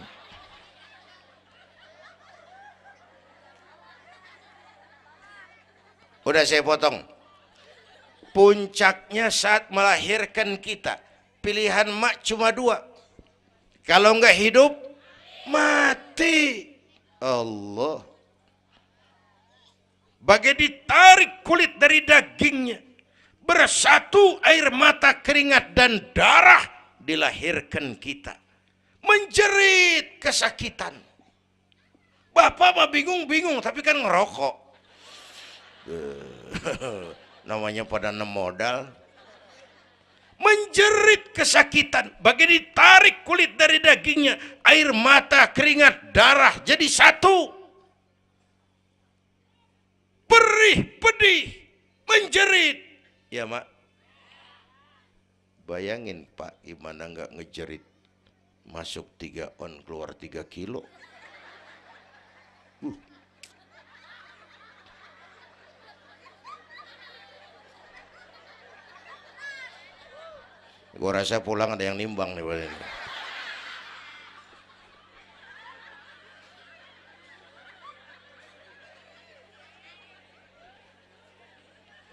A: Udah saya potong. Puncaknya saat melahirkan kita. Pilihan mak cuma 2. Kalau enggak hidup, mati. Allah. Bagai ditarik kulit dari dagingnya. Bersatu air mata, keringat, dan darah. Dilahirkan kita. Menjerit kesakitan. Bapak mah bingung-bingung, tapi kan ngerokok. Namanya pada modal. Menjerit kesakitan, bagai ditarik kulit dari dagingnya, air mata, keringat, darah jadi satu. Perih, pedih, menjerit. Ya mak. Bayangin Pak, gimana nggak ngejerit. Masuk 3 on, keluar 3 kilo. Gue rasa pulang ada yang nimbang nih.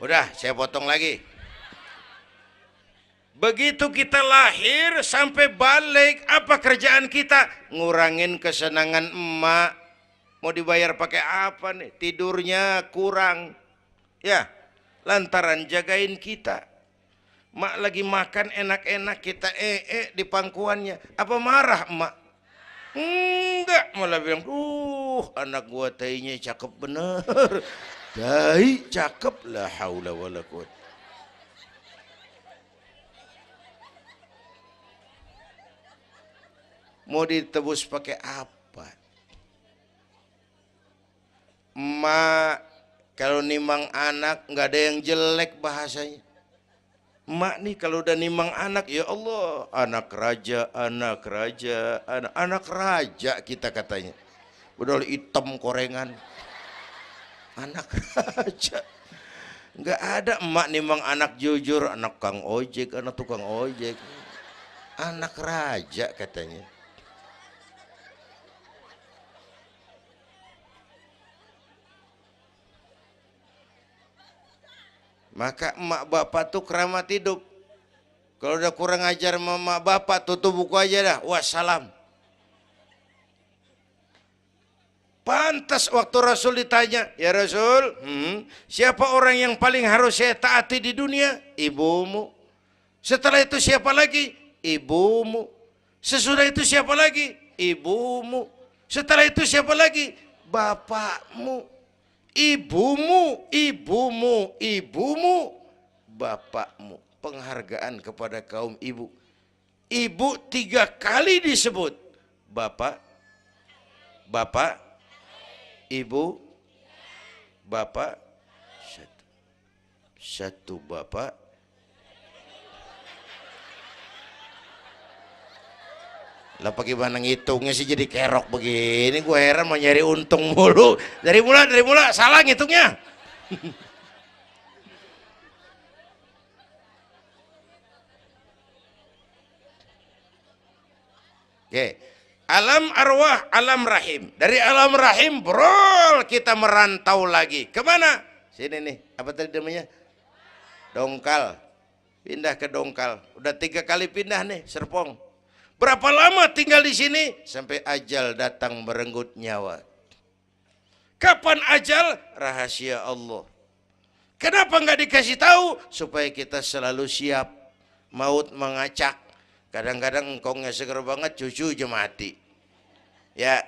A: Udah, saya potong lagi. Begitu kita lahir sampai balik, apa kerjaan kita? Ngurangin kesenangan emak. Mau dibayar pakai apa nih? Tidurnya kurang. Ya, lantaran jagain kita. Mak lagi makan enak-enak, kita di pangkuannya. Apa marah emak? Enggak, malah bilang, anak gua tainya cakep bener. Tai cakep, la haula wala quwwata. Mau ditebus pakai apa? Emak Kalau nimang anak nggak ada yang jelek bahasanya. Emak nih kalau udah nimang anak, ya Allah, anak raja, anak raja, anak raja kita katanya. Udah hitam korengan, anak raja. Nggak ada emak nimang anak jujur, anak kang ojek, anak tukang ojek, anak raja katanya. Maka emak bapak tuh keramat hidup. Kalau udah kurang ajar sama emak bapak, tutup buku aja dah. Wassalam. Pantas waktu Rasul ditanya, ya Rasul, siapa orang yang paling harus saya taati di dunia? Ibumu. Setelah itu siapa lagi? Ibumu. Sesudah itu siapa lagi? Ibumu. Setelah itu siapa lagi? Bapakmu. Ibumu, ibumu, ibumu, bapakmu. Penghargaan kepada kaum ibu. Ibu 3 kali disebut. Bapak, bapak, ibu, bapak, satu bapak. Lah bagaimana ngitungnya sih jadi kerok begini? Gue heran mau nyari untung mulu. Dari mula salah ngitungnya. Oke. Alam arwah, alam rahim. Dari alam rahim, brol, kita merantau lagi. Kemana? Sini nih, apa tadi namanya? Dongkal. Pindah ke Dongkal. Udah 3 kali pindah nih, Serpong. Berapa lama tinggal di sini? Sampai ajal datang merenggut nyawa. Kapan ajal? Rahasia Allah. Kenapa nggak dikasih tahu? Supaya kita selalu siap. Maut mengacak. Kadang-kadang engkongnya seger banget, cucu aja mati. Ya,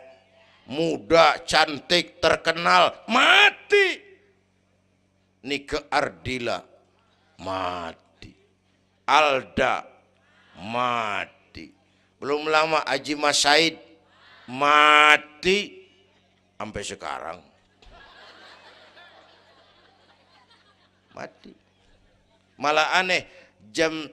A: muda, cantik, terkenal, mati. Nike Ardila, mati. Alda, mati. Belum lama Haji Mas Said, mati. Sampai sekarang mati. Malah aneh, jam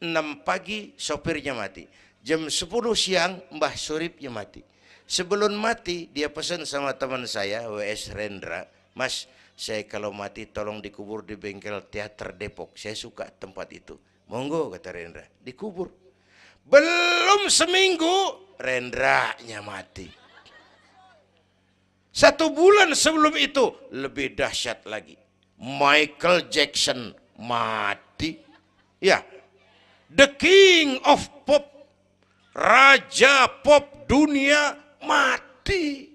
A: 6 pagi sopirnya mati, jam 10 siang Mbah Suripnya mati. Sebelum mati dia pesan sama teman saya WS Rendra, Mas, saya kalau mati tolong dikubur di bengkel teater Depok, saya suka tempat itu. Monggo, kata Rendra, dikubur. Belum seminggu Rendranya mati. 1 bulan sebelum itu lebih dahsyat lagi, Michael Jackson mati. Ya, the king of pop, raja pop dunia mati.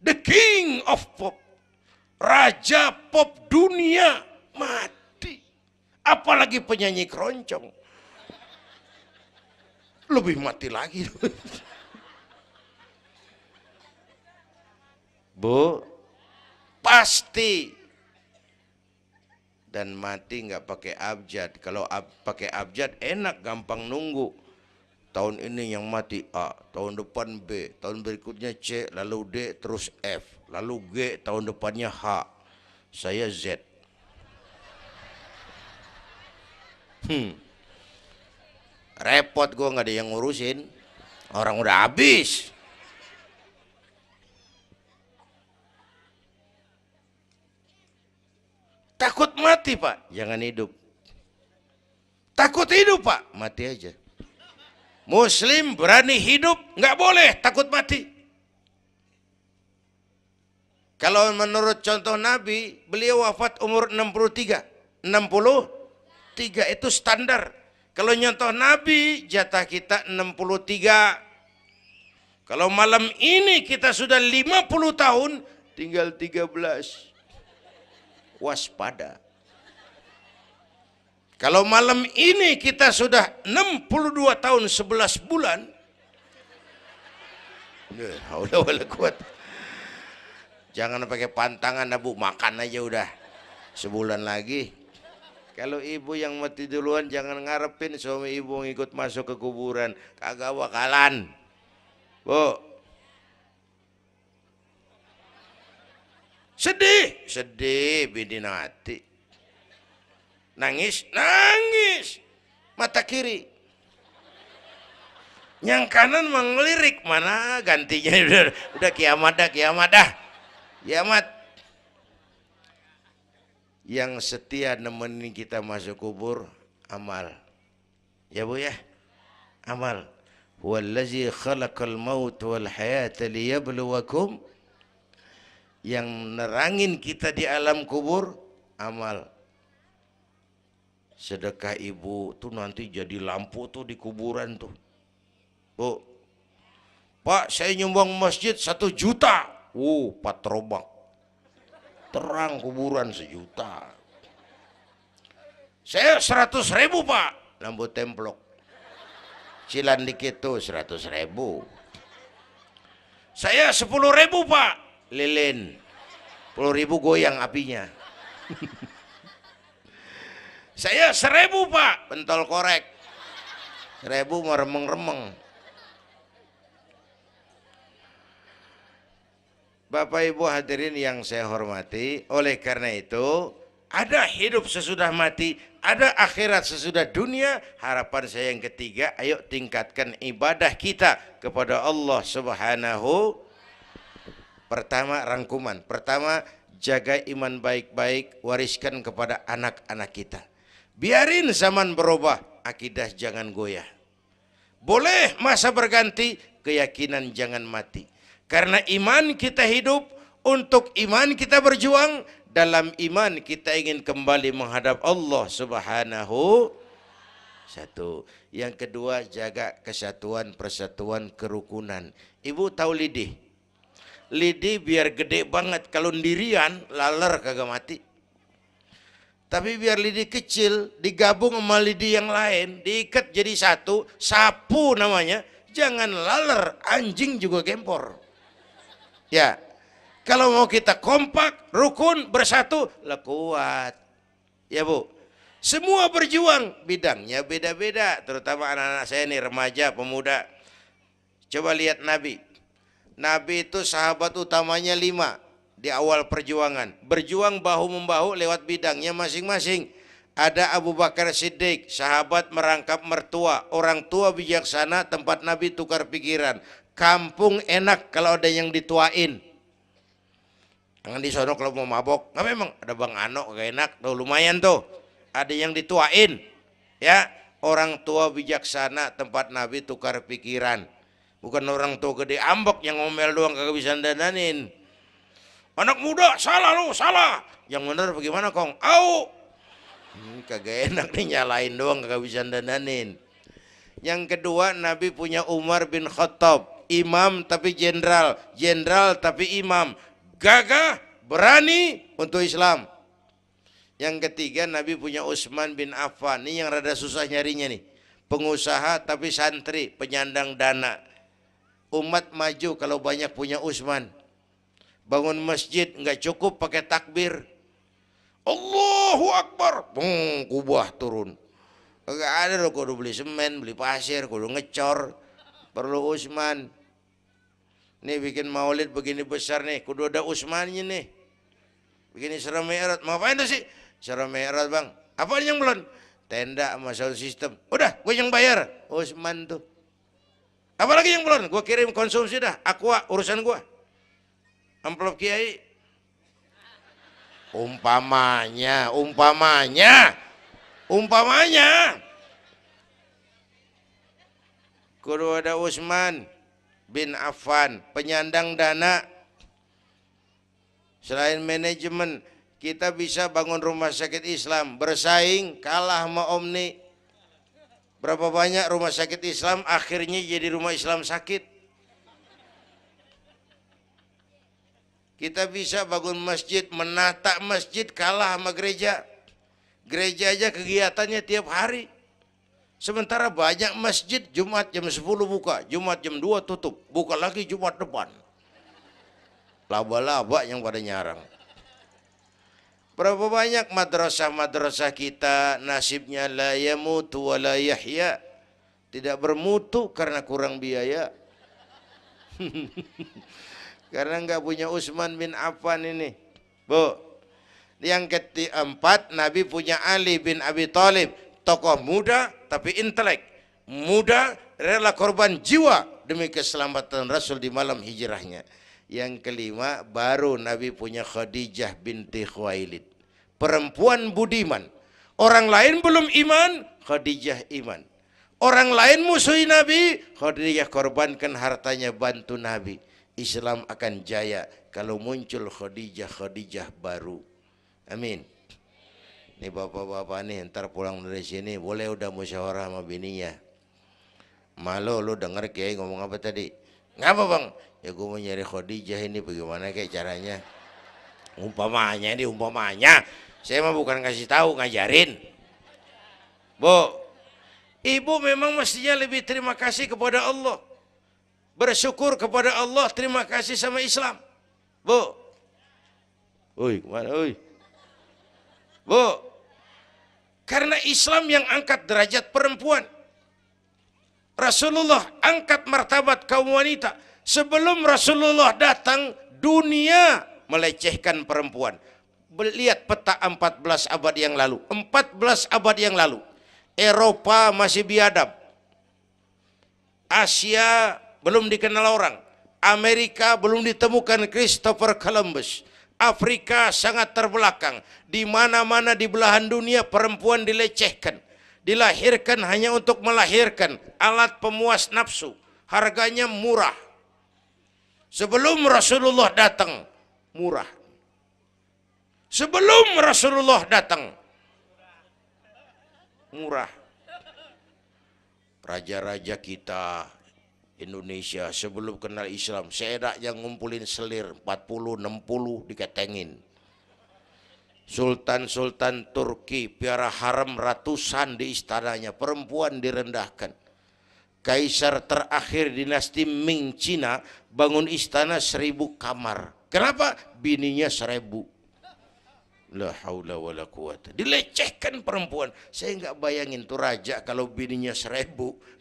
A: The king of pop, raja pop dunia mati. Apalagi penyanyi keroncong, lebih mati lagi. Bu, pasti. Dan mati nggak pakai abjad. Kalau pakai abjad enak, gampang nunggu. Tahun ini yang mati A, tahun depan B, tahun berikutnya C, lalu D, terus F, lalu G, tahun depannya H. Saya Z. Repot, gue nggak ada yang ngurusin. Orang udah habis. Takut mati, Pak, jangan hidup. Takut hidup, Pak, mati aja. Muslim berani hidup, nggak boleh takut mati. Kalau menurut contoh Nabi, beliau wafat umur 63. 63 itu standar. Kalau nyontoh Nabi, jatah kita 63. Kalau malam ini kita sudah 50 tahun, tinggal 13. Waspada. Kalau malam ini kita sudah 62 tahun 11 bulan, udah kuat. Jangan pakai pantangan, Bu, makan aja udah. Sebulan lagi. Kalau ibu yang mati duluan, jangan ngarepin suami ibu ngikut masuk ke kuburan, kagak bakalan. Bu, Sedih, sedih bidinati. Nangis, nangis. Mata kiri. Yang kanan mengelirik, mana gantinya udah kiamat dah, kiamat dah. Kiamat. Yang setia nemenin kita masuk kubur, amal. Ya Bu ya, amal. Wallazi khalaqal maut wal hayata liyabluwakum. Yang nerangin kita di alam kubur, amal. Sedekah ibu tuh nanti jadi lampu tuh di kuburan tuh. Bu, Pak saya nyumbang masjid 1 juta. Patrobak. Terang kuburan 1 juta. Saya 100.000 Pak. Lampu templok. Cilan dikit tuh 100.000. Saya 10.000 Pak. Lilin. 10.000 goyang apinya. Saya 1.000 Pak. Pentol korek. 1.000 meremeng-remeng. Bapak Ibu hadirin yang saya hormati, oleh karena itu ada hidup sesudah mati, ada akhirat sesudah dunia. Harapan saya yang ketiga, ayo tingkatkan ibadah kita kepada Allah Subhanahu. Pertama rangkuman, pertama jaga iman baik-baik, wariskan kepada anak-anak kita. Biarin zaman berubah, akidah jangan goyah. Boleh masa berganti, keyakinan jangan mati. Karena iman kita hidup, untuk iman kita berjuang, dalam iman kita ingin kembali menghadap Allah Subhanahu. Satu. Yang kedua, jaga kesatuan, persatuan, kerukunan. Ibu tahu lidi? Lidi biar gede banget, kalau ndirian laler kagak mati. Tapi biar lidi kecil digabung sama lidi yang lain, diikat jadi satu, sapu namanya, jangan laler, anjing juga gempor. Ya, kalau mau kita kompak, rukun, bersatu, lah kuat. Ya Bu, semua berjuang, bidangnya beda-beda, terutama anak-anak saya nih, remaja, pemuda. Coba lihat Nabi. Nabi itu sahabat utamanya 5 di awal perjuangan. Berjuang bahu-membahu lewat bidangnya masing-masing. Ada Abu Bakar Siddiq, sahabat merangkap mertua, orang tua bijaksana, tempat Nabi tukar pikiran. Kampung enak kalau ada yang dituain. Jangan di sono kalau mau mabok. Nggak, memang ada Bang Ano gak enak tuh, lumayan tuh. Ada yang dituain. Ya, orang tua bijaksana, tempat Nabi tukar pikiran. Bukan orang tua gede ambek yang ngomel doang kagak bisa dandanin. Anak muda salah lu, salah. Yang bener bagaimana Kong? Au. Kagak enak nih, nyalain doang kagak bisa dandanin. Yang kedua, Nabi punya Umar bin Khattab. Imam tapi jenderal, jenderal tapi imam, gagah, berani untuk Islam. Yang ketiga, Nabi punya Utsman bin Affan. Ini yang rada susah nyarinya nih. Pengusaha tapi santri, penyandang dana. Umat maju kalau banyak punya Utsman. Bangun masjid nggak cukup pakai takbir. Allahu Akbar, kubah turun. Gak ada loh, kudu beli semen, beli pasir, kudu ngecor. Perlu Utsman. Nih bikin maulid begini besar nih, kudu ada Utsmannya nih. Begini Isra Mi'raj, mau ngapain tuh sih? Isra Mi'raj Bang, apa yang belum? Tenda sama sound system. Udah, gue yang bayar. Utsman tuh. Apalagi yang belum? Gue kirim konsumsi dah, Aqua urusan gue. Amplop Kiai. Umpamanya. Kudu ada Utsman bin Affan, penyandang dana. Selain manajemen, kita bisa bangun rumah sakit Islam, bersaing kalah sama Omni. Berapa banyak rumah sakit Islam akhirnya jadi rumah Islam sakit. Kita bisa bangun masjid, menata masjid kalah sama gereja. Gereja aja kegiatannya tiap hari. Sementara banyak masjid Jumat jam 10 buka, Jumat jam 2 tutup, buka lagi Jumat depan. Laba-laba yang pada nyarang. Berapa banyak madrasah-madrasah kita nasibnya la yamutu wa la yahya. Tidak bermutu karena kurang biaya. Karena nggak punya Utsman bin Affan ini. Bu. Yang keempat, Nabi punya Ali bin Abi Thalib, tokoh muda tapi intelek, muda rela korban jiwa demi keselamatan Rasul di malam hijrahnya. Yang kelima, baru Nabi punya Khadijah binti Khuwailid, perempuan budiman. Orang lain belum iman, Khadijah iman. Orang lain musuhi Nabi, Khadijah korbankan hartanya bantu Nabi. Islam akan jaya kalau muncul Khadijah baru. Amin. Nih bapak-bapak nih ntar pulang dari sini boleh udah musyawarah sama bininya. Malu lu denger Kiai ngomong apa tadi? Ngapa bang? Ya gue mau nyari Khadijah ini bagaimana kayak caranya? Umpamanya ini umpamanya. Saya mah bukan kasih tahu, ngajarin. Bu, ibu memang mestinya lebih terima kasih kepada Allah. Bersyukur kepada Allah, terima kasih sama Islam. Bu. Oi, kemana oi? Bu, karena Islam yang angkat derajat perempuan. Rasulullah angkat martabat kaum wanita. Sebelum Rasulullah datang, dunia melecehkan perempuan. Lihat peta 14 abad yang lalu. 14 abad yang lalu. Eropa masih biadab. Asia belum dikenal orang. Amerika belum ditemukan Christopher Columbus. Afrika sangat terbelakang. Di mana-mana di belahan dunia perempuan dilecehkan. Dilahirkan hanya untuk melahirkan, alat pemuas nafsu. Harganya murah. Sebelum Rasulullah datang, murah. Sebelum Rasulullah datang, murah. Raja-raja kita Indonesia sebelum kenal Islam, seedak yang ngumpulin selir 40-60 diketengin. Sultan-sultan Turki piara haram ratusan di istananya, perempuan direndahkan. Kaisar terakhir dinasti Ming Cina bangun istana 1000 kamar. Kenapa? Bininya 1000. La haula wala quwata. Dilecehkan perempuan. Saya nggak bayangin tuh raja kalau bininya 1000,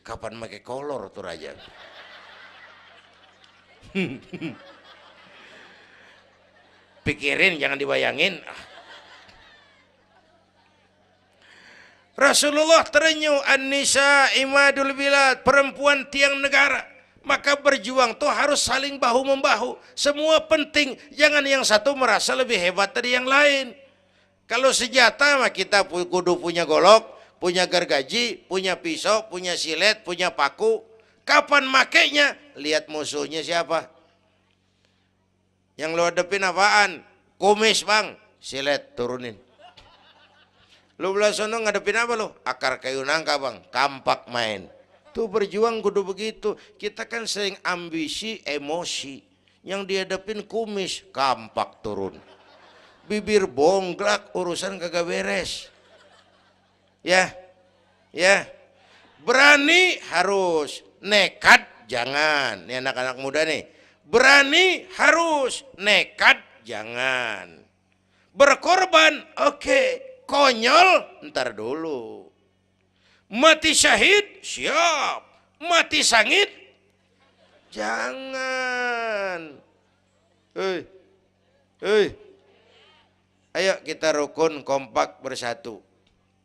A: kapan pakai kolor tuh raja. Pikirin, jangan dibayangin. Rasulullah terenyuh, an-nisa imadul bilad, perempuan tiang negara. Maka berjuang tuh harus saling bahu-membahu. Semua penting, jangan yang satu merasa lebih hebat dari yang lain. Kalau senjata mah kita kudu punya golok, punya gergaji, punya pisau, punya silet, punya paku. Kapan makainya? Lihat musuhnya siapa. Yang lo hadepin apaan? Kumis bang, silet turunin. Lu belah sono ngadepin apa lu? Akar kayu nangka bang, kampak main. Tuh berjuang kudu begitu. Kita kan sering ambisi, emosi. Yang dihadapin kumis, kampak turun. Bibir bonglak, urusan kagak beres. Ya, ya. Berani harus, nekat jangan. Ini anak-anak muda nih. Berani harus, nekat jangan. Berkorban, oke. Konyol, ntar dulu. Mati syahid, siap. Mati sangit, jangan. Hei, hei. Ayo kita rukun, kompak, bersatu.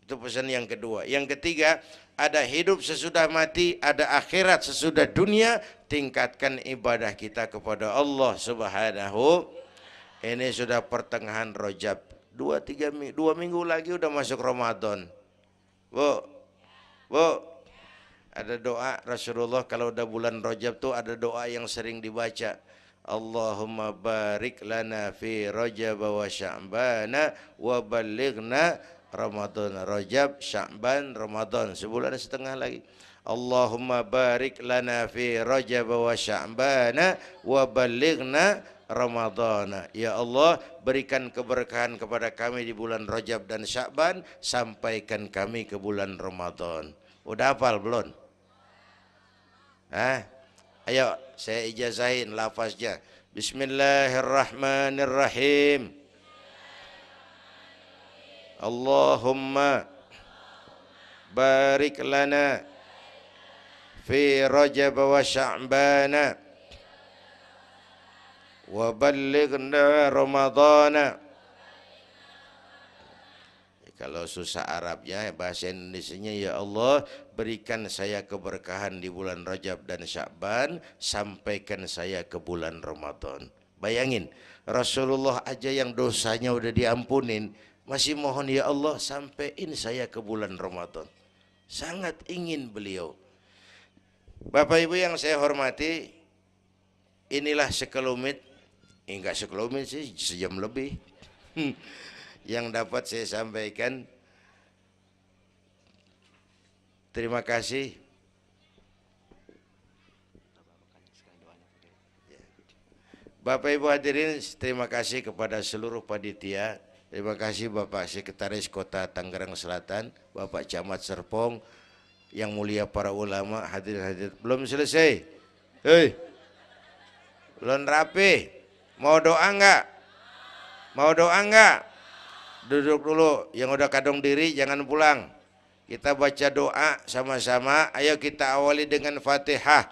A: Itu pesan yang kedua. Yang ketiga, ada hidup sesudah mati, ada akhirat sesudah dunia. Tingkatkan ibadah kita kepada Allah Subhanahu. Ini sudah pertengahan Rajab. 2 minggu lagi udah masuk Ramadan. Bu, ada doa Rasulullah kalau udah bulan Rajab tuh ada doa yang sering dibaca. Allahumma barik lana fi Rajab wa Sya'bana wa balighna Ramadan. Rajab, Sya'ban, Ramadan, sebulan setengah lagi. Allahumma barik lana fi Rajab wa Sya'bana wa balighna Ramadhan. Ya Allah, berikan keberkahan kepada kami di bulan Rajab dan Sya'ban, sampaikan kami ke bulan Ramadan. Udah hafal belum? Ayo saya ijazahin lafaznya. Bismillahirrahmanirrahim. Allahumma barik lana fi Rajab wa Sya'bana wa ballighna Ramadhana Kalau susah Arabnya, bahasa Indonesianya, ya Allah berikan saya keberkahan di bulan Rajab dan Sya'ban, sampaikan saya ke bulan Ramadan. Bayangin, Rasulullah aja yang dosanya udah diampunin, masih mohon ya Allah sampaiin saya ke bulan Ramadan. Sangat ingin beliau. Bapak Ibu yang saya hormati, inilah sekelumit, enggak sekelumit sih, sejam lebih yang dapat saya sampaikan. Terima kasih. Bapak Ibu hadirin, terima kasih kepada seluruh panitia. Terima kasih Bapak Sekretaris Kota Tangerang Selatan, Bapak Camat Serpong, yang mulia para ulama, hadirin-hadirin. Belum selesai. Hei, belum rapi. Mau doa enggak? Mau doa enggak? Duduk dulu. Yang udah kadung diri jangan pulang. Kita baca doa sama-sama. Ayo kita awali dengan Fatihah.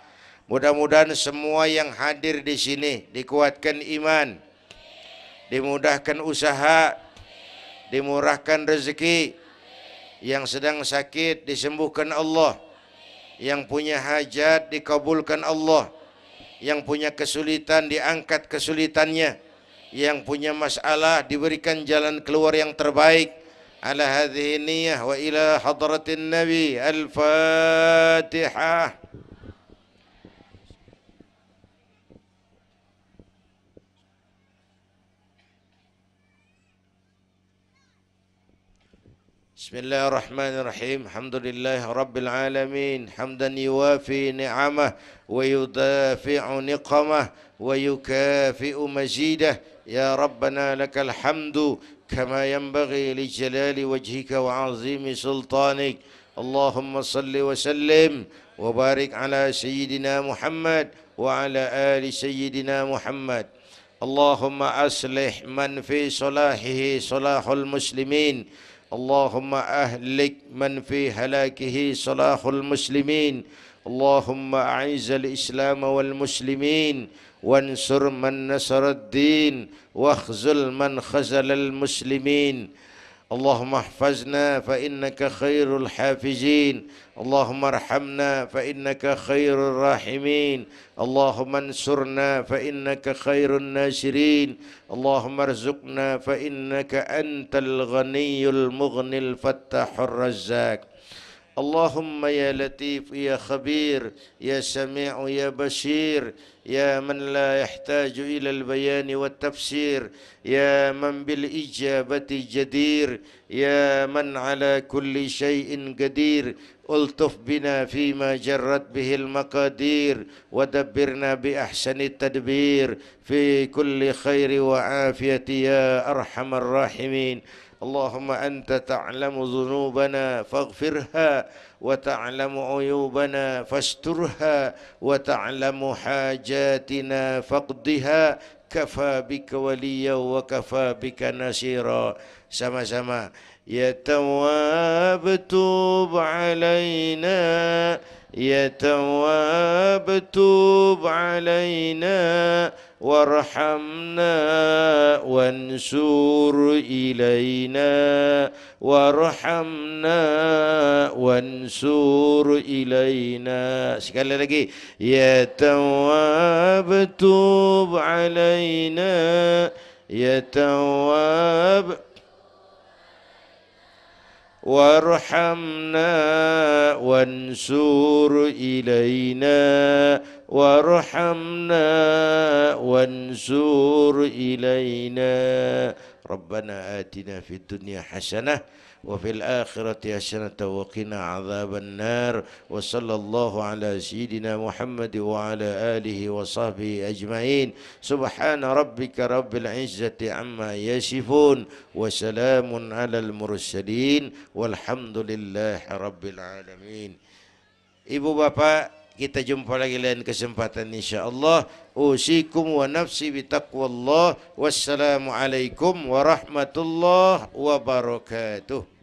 A: Mudah-mudahan semua yang hadir di sini dikuatkan iman, dimudahkan usaha, dimurahkan rezeki, yang sedang sakit disembuhkan Allah, yang punya hajat dikabulkan Allah, yang punya kesulitan diangkat kesulitannya, yang punya masalah diberikan jalan keluar yang terbaik. Ala hadhihi niyyah wa ila hadratin Nabi. Al-Fatihah. Bismillahirrahmanirrahim. Alhamdulillah Rabbil Alamin. Hamdan yuwafi ni'amah wa yudafi'u niqamah wa yukafi'u mazidah. Ya Rabbana lakal hamdu kama yanbaghi li jalali wajhika wa azimi sultanik. Allahumma salli wa sallim wa barik ala Sayyidina Muhammad wa ala ali Sayyidina Muhammad. Allahumma aslih man fi salahihi salahul muslimin. اللهم أهلك من في هلاكه صلاح المسلمين. اللهم أعز الإسلام والمسلمين وانصر من نصر الدين واخذل من خذل المسلمين. اللهم احفظنا فإنك خير الحافظين. اللهم ارحمنا فإنك خير الراحمين. اللهم انصرنا فإنك خير الناصرين. اللهم ارزقنا فإنك أنت الغني المغني الفتاح الرزاق. اللهم يا لطيف يا خبير يا سميع يا بشير يا من لا يحتاج إلى البيان والتفسير يا من بالإجابة جدير يا من على كل شيء قدير ألطف بنا فيما جرت به المقادير ودبرنا بأحسن التدبير في كل خير وعافية يا أرحم الراحمين. اللهم أنت تعلم ذنوبنا فاغفرها وتعلم عيوبنا فاسترها وتعلم حاجاتنا فاقضها كفى بك وليا وكفى بك نصيرا. Sama-sama. Ya Tawwab tub alaina, Ya Tawwab tub alaina warhamna wansur ilaina warhamna wansur ilaina. Sekali lagi. Ya Tawwab tub alaina, Ya Tawwab warhamna wansur ilaina warhamna wansur ilaina. Rabbana atina fid dunya hasanah wa fil akhirati hasanah wa qina adzaban nar. Wa sallallahu ala sayyidina Muhammad wa ala alihi wa sahbihi ajma'in. Subhana rabbika rabbil izzati amma yasifun wa salamun alal mursalin walhamdulillahi rabbil alamin. Ibu bapak, kita jumpa lagi lain kesempatan insyaallah. Usikum wa nafsi bitaqwallah. Wassalamu alaikum warahmatullahi wabarakatuh.